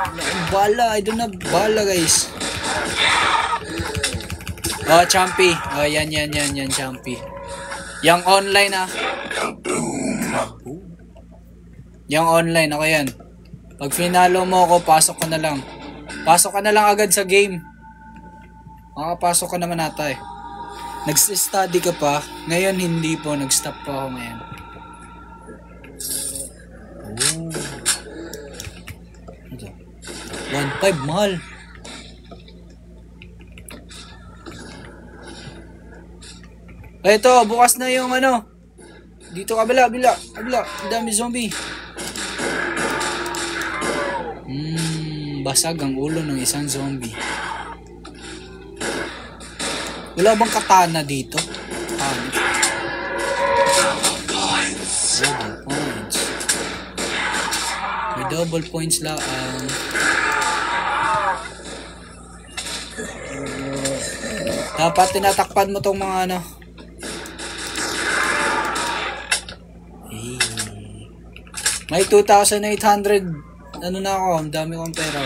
Wala akong bala. I don't have bala, guys. Oh, Champy. Oh, yan, Champy. Yang online, ah. Yang online, ako yan. Pag finalo mo ako, pasok ka na lang. Pasok ka na lang agad sa game. Makapasok ka naman ata eh. Nag-study ka pa. Ngayon hindi po. Nag-stop pa ako ngayon. Ito. 1.5 mahal. Ito, bukas na yung ano. Dito kabila. Ang dami zombie. Basag ang ulo ng isang zombie. Wala bang katana dito? Double points. May double points lang. Dapat tinatakpan mo tong mga ano. May 2,800 ano na ako, ang dami kong pera.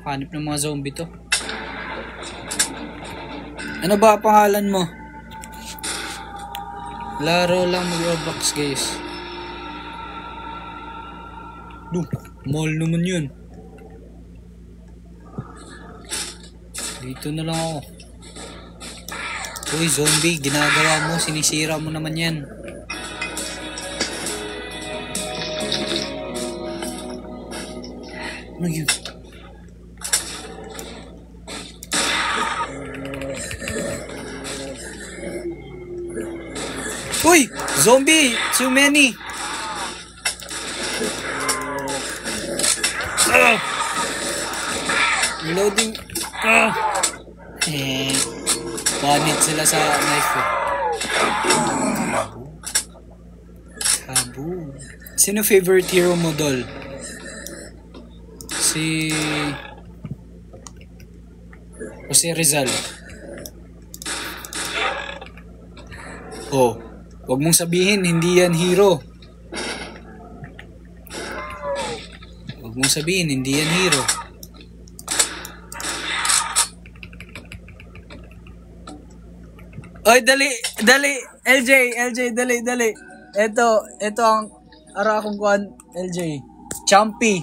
Hanip ng mga zombie to. Ano ba pangalan mo? Laro lang mag-Roblox, guys. Mall naman yun. Dito na lang ako. Uy, zombie, ginagawa mo, sinisira mo naman yan. Ano yun? Uy! Zombie! Too many! Reloading. Banit sila sa knife eh. Kaboom. Sino favorite hero mo, Dol? Si Rizal. Oh, wag mong sabihin hindi yan hero. Wag mong sabihin hindi yan hero. Oy, dali, LJ, dali. Ito ang ara kong kuan, LJ. Champy.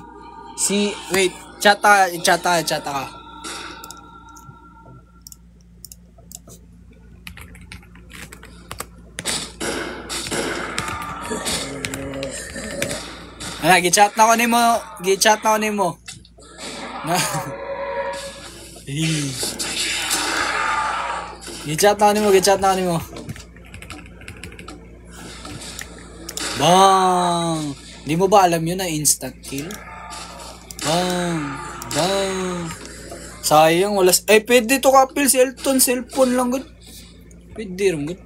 Wait, chata ka. Gi-chat na ko nimo. Gi-chat na nimo. Bang! Di mo ba alam yun na instant kill? Bang! Sayang, wala... Ay, pwede to kapil si Elton. Cellphone lang, good. Pwede rin, good.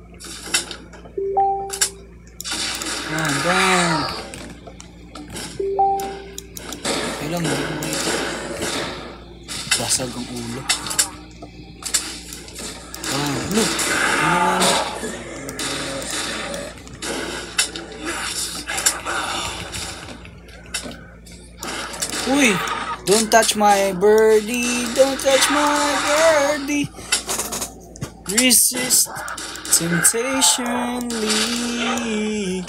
Bang! Kailang, basag ang ulo. Uy! Don't touch my birdie, don't touch my birdie. Resist temptation, Lee.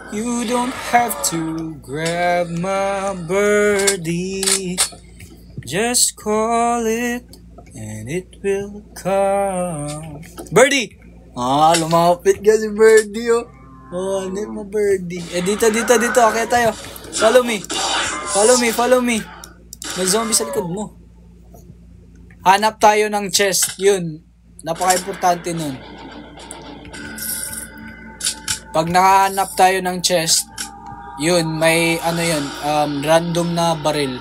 You don't have to grab my birdie. Just call it and it will come. Birdie! Lumapit ka si Birdie, oh. Oh, ano mo, Birdie? Dito. Okay tayo. Follow me. May zombie sa likod mo. Hanap tayo ng chest. Yun. Napaka-importante nun. Pag nakahanap tayo ng chest, yun, may random na baril.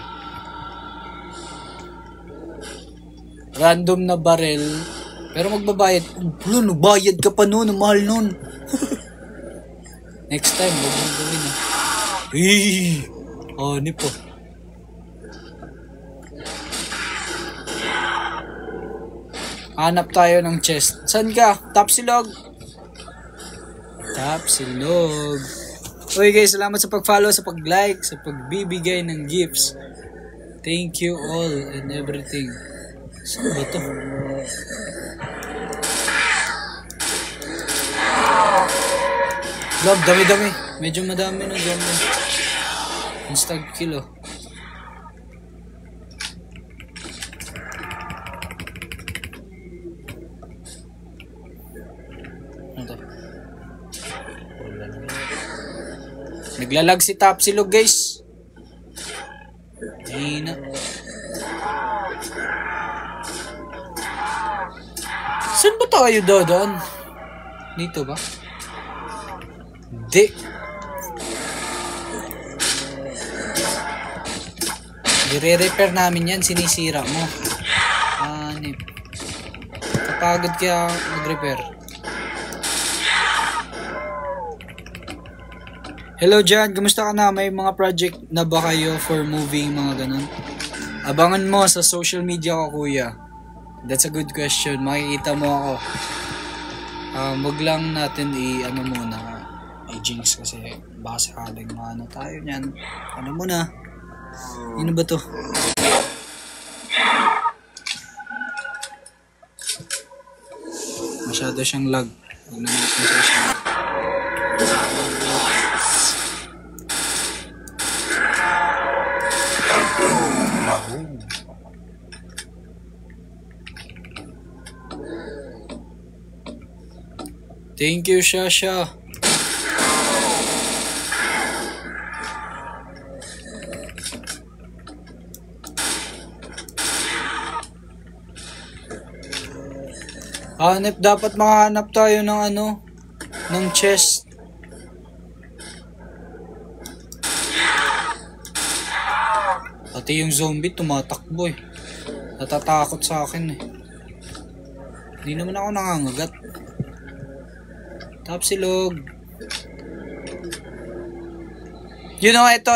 Random na baril. Pero magbabayad. Nagbayad ka pa nun. Ang mahal nun. Next time, huwag mo gawin na. Ano po. Hanap tayo ng chest. Saan ka? Tapsilog. Uy guys, salamat sa pag-follow, sa pag-like, sa pagbibigay ng gifts. Thank you all and everything. Saan ba to? Love, dami-dami. Medyo madami ng zombie. Instag kill, oh. Naglalag si Tapsilog, guys. Hina. Saan ba tayo dadaan? Dito ba? Hindi. Dire-repair namin yan. Sinisira mo. Anip. Kapagod kaya mag-repair. Hello Jan, kumusta ka na? May mga project na ba kayo for moving, mga ganun? Abangan mo sa social media ko, kuya. That's a good question. Makikita mo ako. Wag lang natin i-jinx kasi baka sakaling maano tayo niyan. Ano mo na? Ano ba to? Masyado siyang lag. Huwag na natin siya lag. Thank you, Shasha. Hanap, dapat makahanap tayo ng ng chest. Pati yung zombie tumatakbo eh. Natatakot sa akin eh. Hindi naman ako nangangagat. Tapsilog. You know, ito.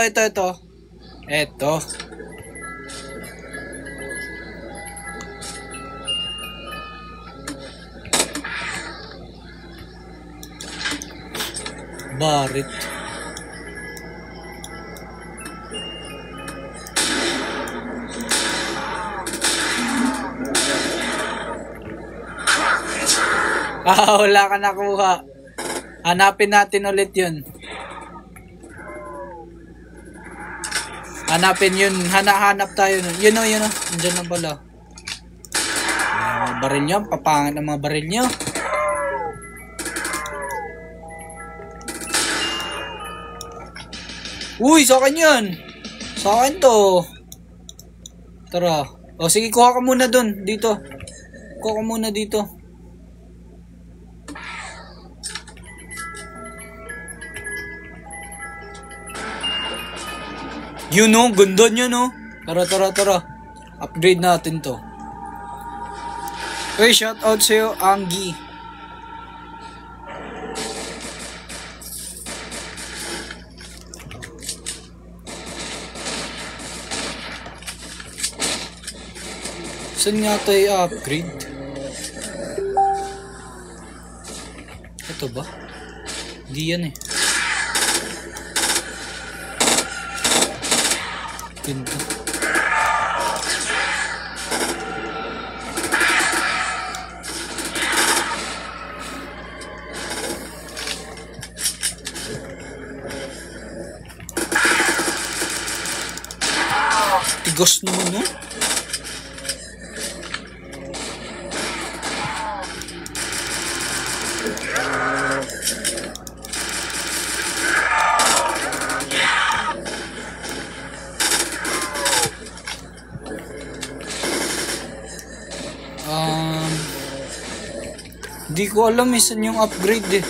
Barit. Wala ka nakuha. Hanapin natin ulit yun. Hanapin yun. Hanap tayo. Yun o. Diyan na pala. Baril nyo. Papangit ang mga baril nyo. Uy, sa akin yan. Sa akin to. Tara. O sige, kuha ka muna dun. Dito. Kuha ka muna dito. Yun o, ganda nyo no. Tara. Upgrade natin to. Uy, shoutout sa'yo, Anggi. Saan nga tayo i-upgrade? Ito ba? Hindi yan eh. Ganda. Tigas naman yun. Di ko alam saan yung upgrade eh.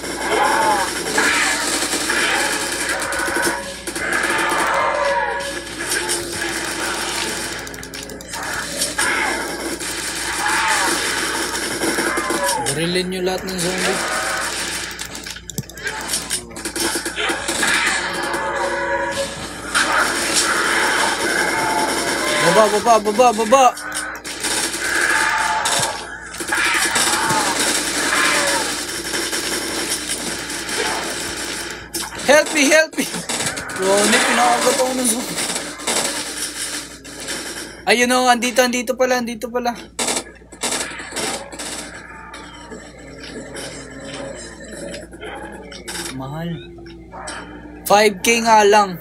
Barilin nyo lahat ng zombie. Baba. Help me! Ronnie, pinakagat ako ng zombie. Ayun o, andito pala. Mahal. 5K nga lang.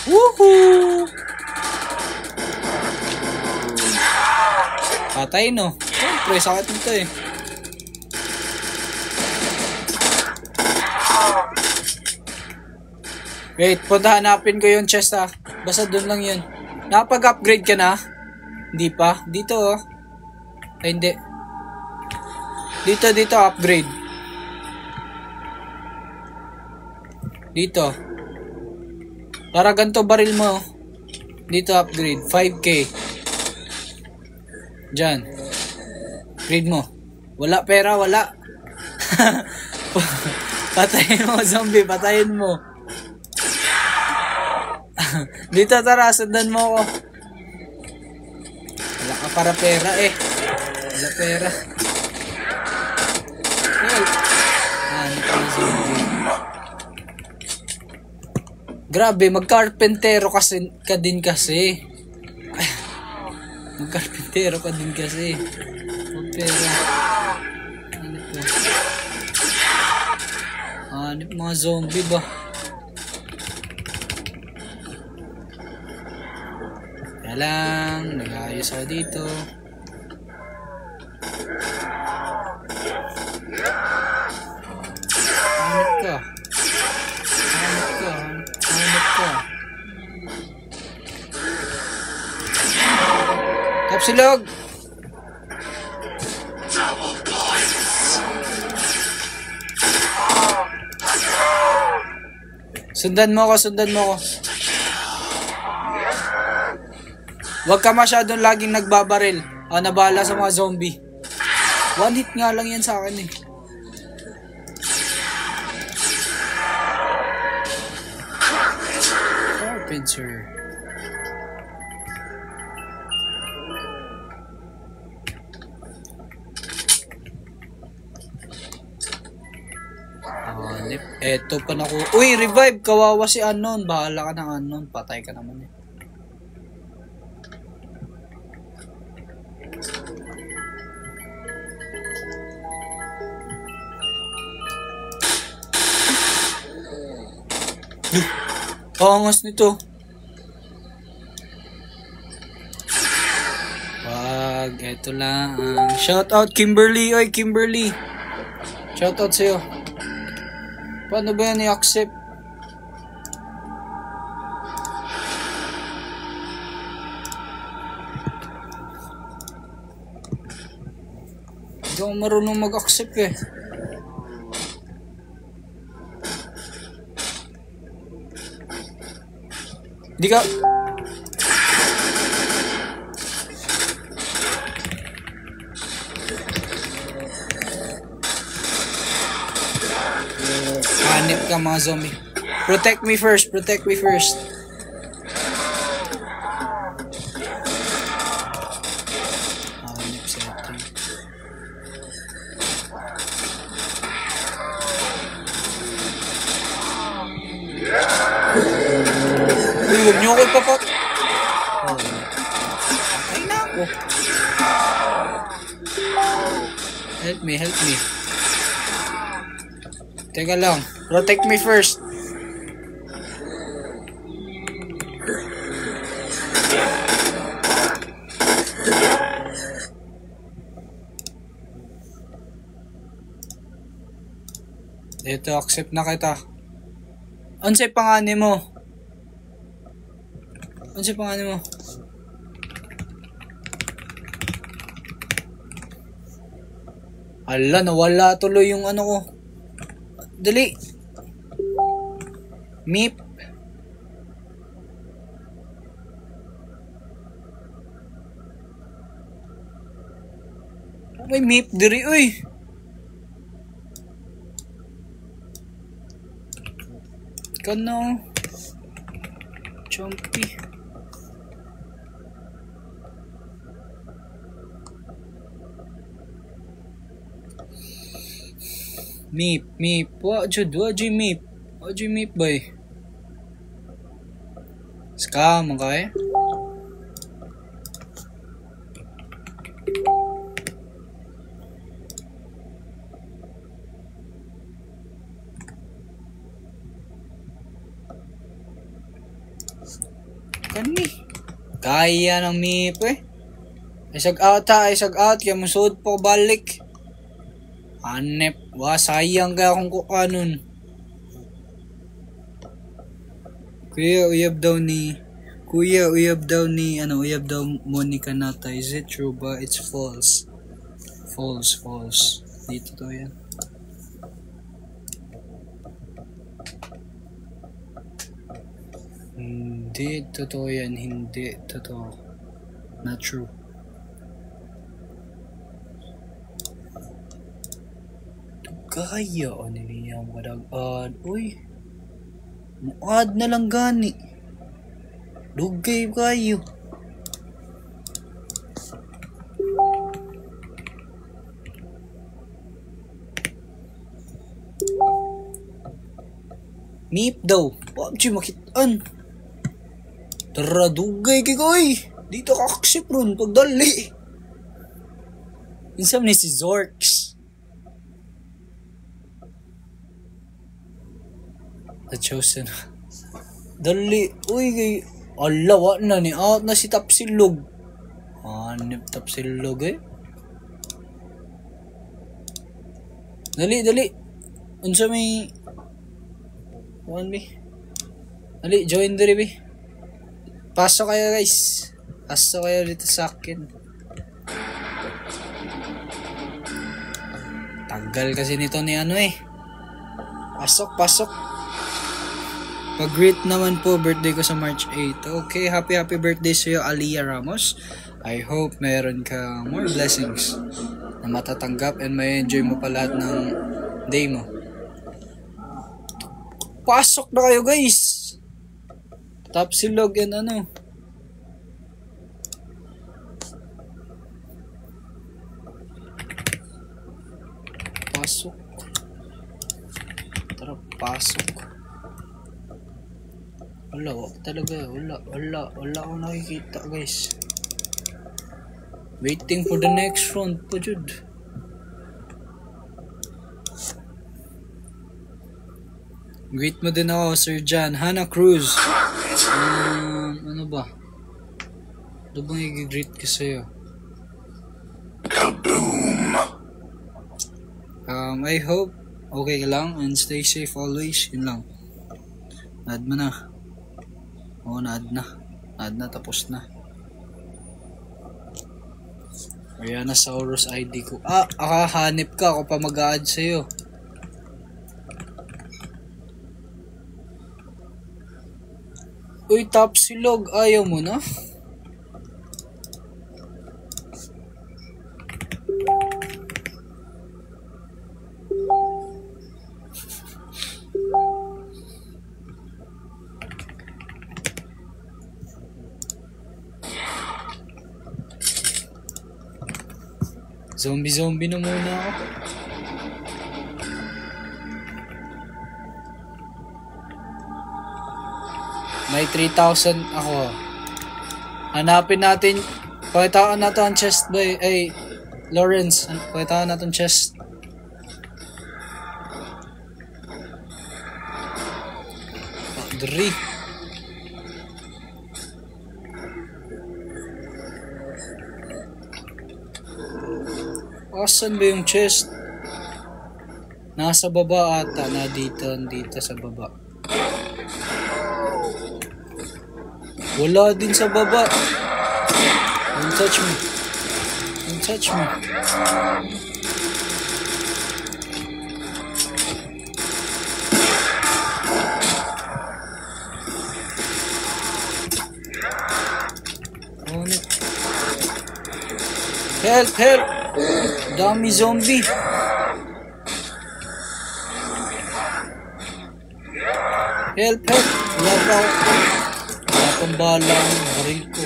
Woohoo! Patay no. Siyempre, sakit nito eh. Wait, punta hanapin ko yung chest ah. Basta doon lang yun. Nakapag-upgrade ka na? Hindi pa? Dito oh. Ay hindi. Dito upgrade. Dito. Para ganito baril mo. Dito upgrade. 5K. Diyan. Upgrade mo. Wala pera, wala. Patayin mo zombie, patayin mo. Dito tara, sundan mo ako. Wala ka para pera eh. Wala pera. Hanip ang zombie. Grabe, magkarpentero kasi ka din kasi. Magkarpentero ka din kasi. Wala pera. Hanip mga zombie ba? Kaya lang, nag-ayos ako dito. Hanip ka. Tapsilog! Sundan mo ako. Huwag ka masyadong laging nagbabaril. Nabahala sa mga zombie. One hit nga lang yan sa akin eh. Carpenter. Eto pa na ko. Uy, revive! Kawawa si Unknown. Bahala ka ng Unknown. Patay ka naman eh. Angas nito. Wag, eto lang. Shout out Kimberly. Oy, Kimberly. Shout out sa'yo. Paano ba yan i-accept? Hindi ako marunong mag-accept eh. Hindi ka... Hanip ka mga zombie. Protect me first. Hanip setting. huwag niyo ako ipapat. Oh. Ay na ako. Help me, help me. Teka lang. Protect me first. Ito, accept na kita. Unsay pangani mo? Unsay pangani mo? Ala, nawala tuloy yung ano ko. Dali. Meep. May meep diri, uy. Kano Chompy. Meep. Wa jud meep. Wa jud meep bay. Scam kay. Kani. Kaya ng meep eh. Isag out kaya musud po balik. Hanep, sayang kaya kung kukanon. Kuya, uyab daw Monica Nata. Is it true ba? It's false. False. Dito to yan. Hindi totoo yan, hindi totoo. Not true. Kaya o niya madag-ad. Uy, muad na lang gani. Dugay kayo. Meep daw. PUBG makitaan. Tara, dugay kay koy. Dito kakaksip ron pagdali. Insam ni si Zorks. The Chosen. Dali. Uy, kay... Alawa na ni. Out na si Tapsilog. Hanip Tapsilog eh. Dali. Unsa may... One B. Dali, join diri B. Pasok kayo guys. Pasok kayo dito sa akin. Tagal kasi nito ni ano eh. Pasok. Pag-greet naman po, birthday ko sa March 8. Okay, happy birthday sa'yo, Aliyah Ramos. I hope meron ka more blessings na matatanggap and may enjoy mo pa lahat ng day mo. Pasok na kayo guys! Tapsilog and ano. Pasok. Tara, pasok. Wala akong nakikita guys. Waiting for the next round po jud. Greet mo din ako, Sir John. Hannah Cruz. Ano ba? Ano bang i-greet ko sa'yo? Kaboom! I hope okay ka lang and stay safe always. Yun lang. Naad mo na. Oo, naad na, tapos na. Ariana Saurus ID ko. Akahanip ka ako pa mag-a-add sa'yo. Uy, Tapsilog, ayaw mo na? Zombie na muna ako. May 3,000 ako. Hanapin natin. Pakitaan natin ang chest boy. Ay, Lawrence. Pakitaan natin chest. Dri. Asan ba yung chest? Nasa baba ata. Na dito sa baba. Wala din sa baba. Don't touch me. Don't touch me. Help! Help! Dami zombie. Help! Help! Wala pa ako. Wala pang bala ang baril ko.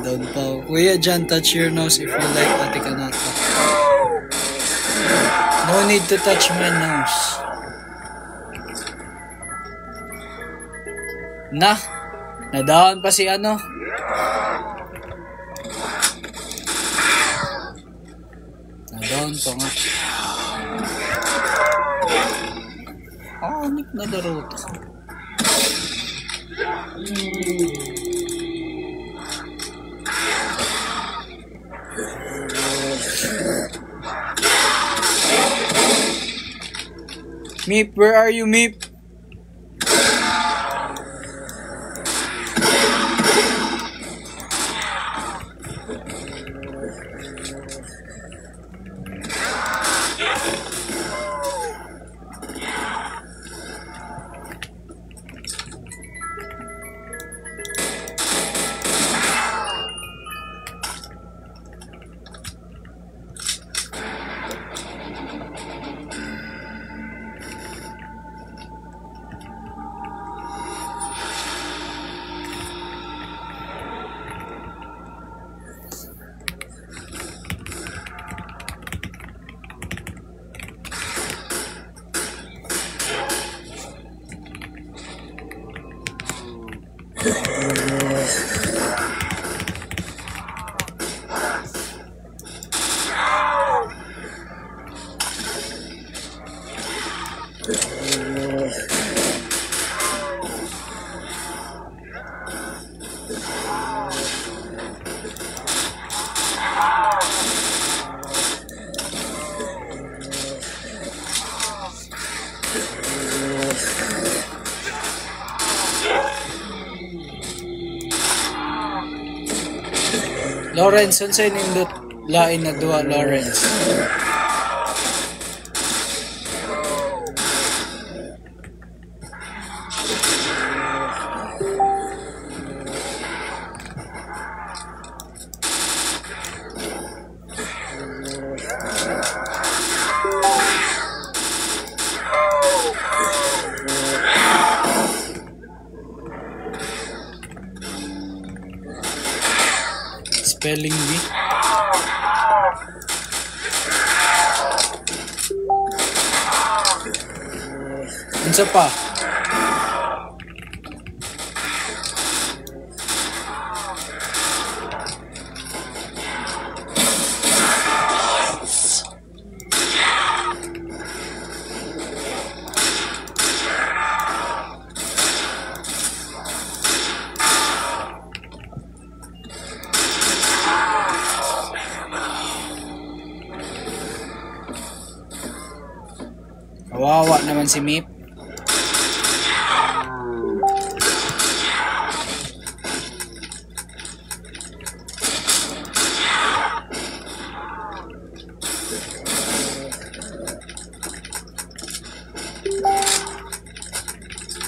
Down pa ako. Kuya John, touch your nose if you like Ate Kanata. No need to touch my nose. Nadaon pa si ano. Nadaon pa nga. Anik na laro to. Meep, where are you, Meep? Lawrence, saan nindot lain na duwa, Lawrence? Spelling bee. Unsa pa? Kawawa naman si Meep.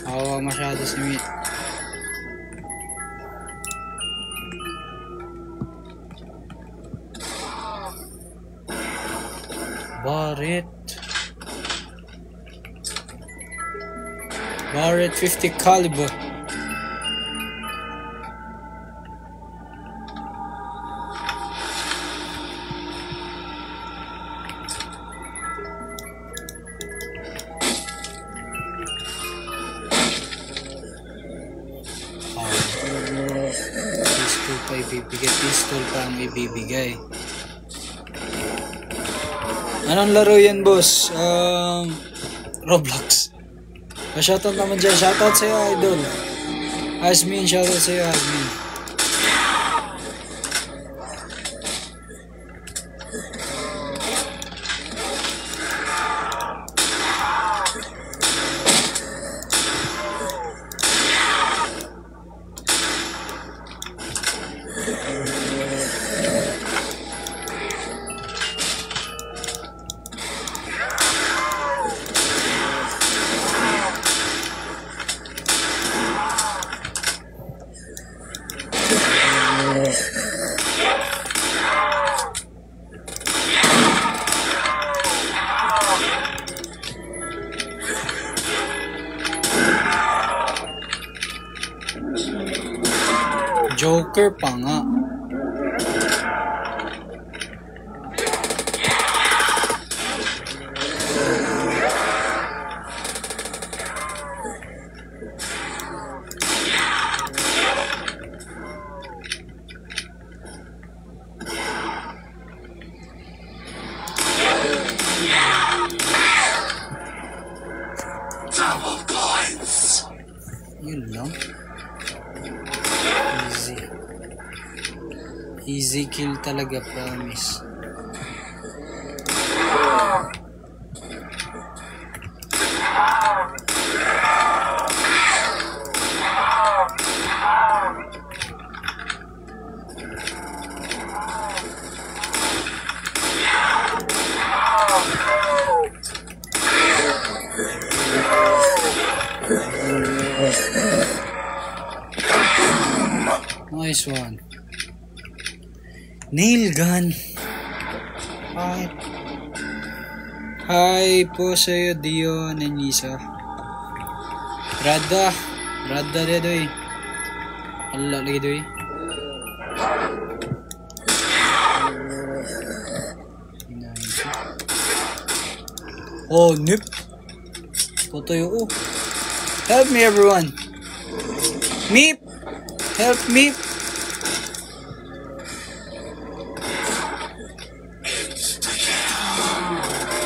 Kawawa masyado si Meep. Barrett 50 caliber. ibibigay. Pistol pa ang ibibigay. Anong laro yan, boss? Roblox. Shoutout naman dyan. Shoutout sa'yo, idol. Asmin, shoutout sa'yo, Asmin. Joker pa nga. Yun lang. Easy kill talaga, promise. Nice one. Nail gun. Hi po sa'yo, Dion and Lisa. Rada dia doy. Allah lagi doy. Oh, nip. Potoyo. Oh. Help me, everyone. Meep. Help me.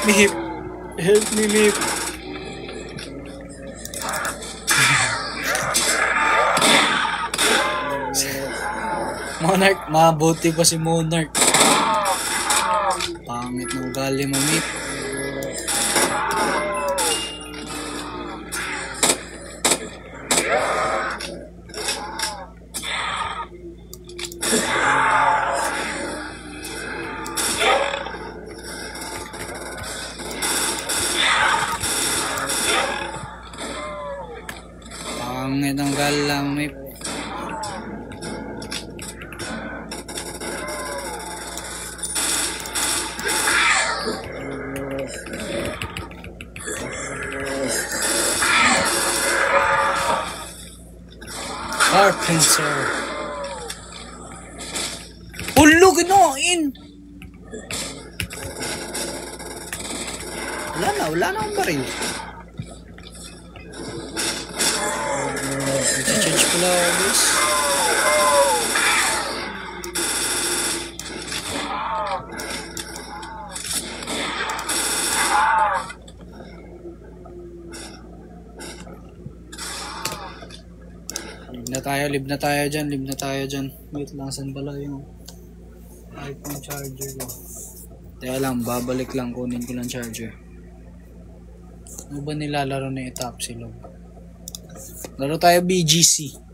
Meep. Help me, Meep. Monarch, mabuti pa si Monarch. Pangit ng ugali mo, Meep. Pangit ng ugali mo, Meep. Carpenter. Ulo, ganoin! Wala na akong baril. Change pala ako, guys. Live na tayo dyan. Wait lang, saan pala yung iPhone charger ko? Teka lang, babalik lang, kunin ko lang charger. Ano ba nilalaro na itap silog? Laro tayo BGC.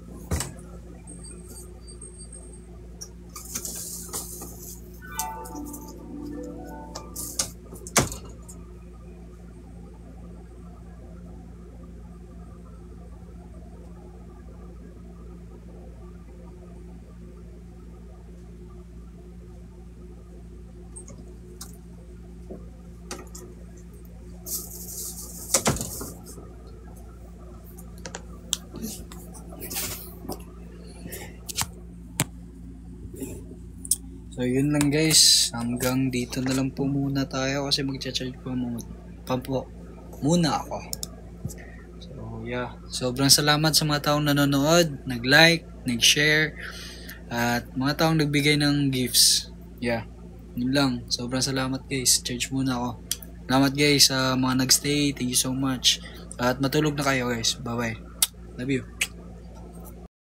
So yun lang guys, hanggang dito na lang po muna tayo kasi magcha-charge po muna ako. So yeah, sobrang salamat sa mga taong nanonood, nag-like, nag-share, At mga taong nagbigay ng gifts. Yeah. Yun lang. Sobrang salamat guys. Charge muna ako. Salamat guys sa mga nagstay. Thank you so much. At matulog na kayo guys. Bye bye. Love you.